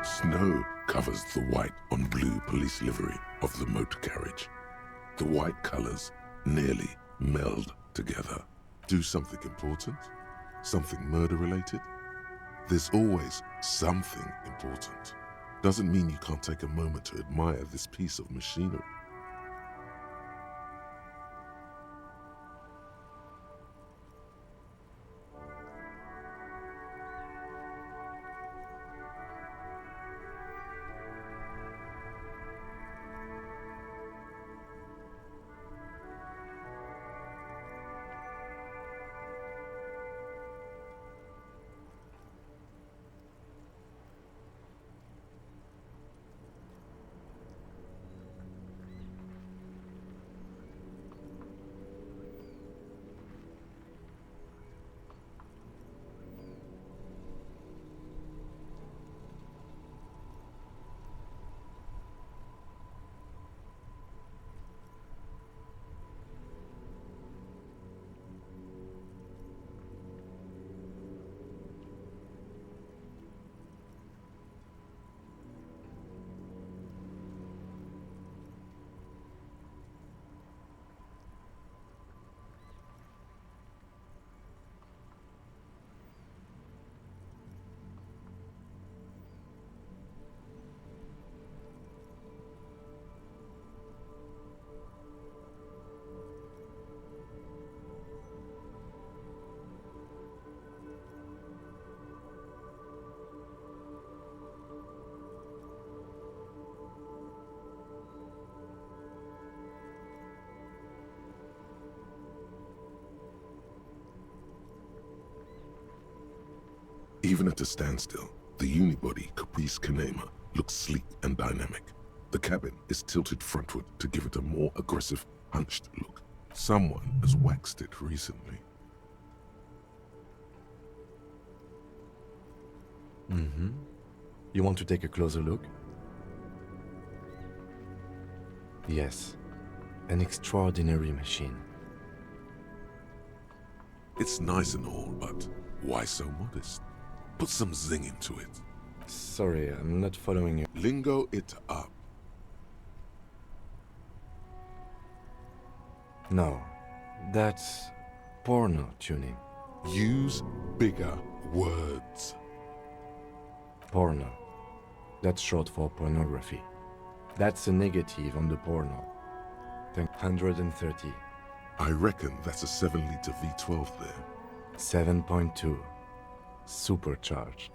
Snow covers the white on blue police livery of the motor carriage. The white colors nearly meld together. Do something important? Something murder-related? There's always something important. Doesn't mean you can't take a moment to admire this piece of machinery. Even at a standstill, the unibody Caprice Canema looks sleek and dynamic. The cabin is tilted frontward to give it a more aggressive, hunched look. Someone has waxed it recently. You want to take a closer look? Yes, an extraordinary machine. It's nice and all, but why so modest? Put some zing into it. Sorry, I'm not following you. Lingo it up. No, that's porno tuning. Use bigger words. Porno. That's short for pornography. That's a negative on the porno. 130. I reckon that's a 7-liter V12 there. 7.2. Supercharged.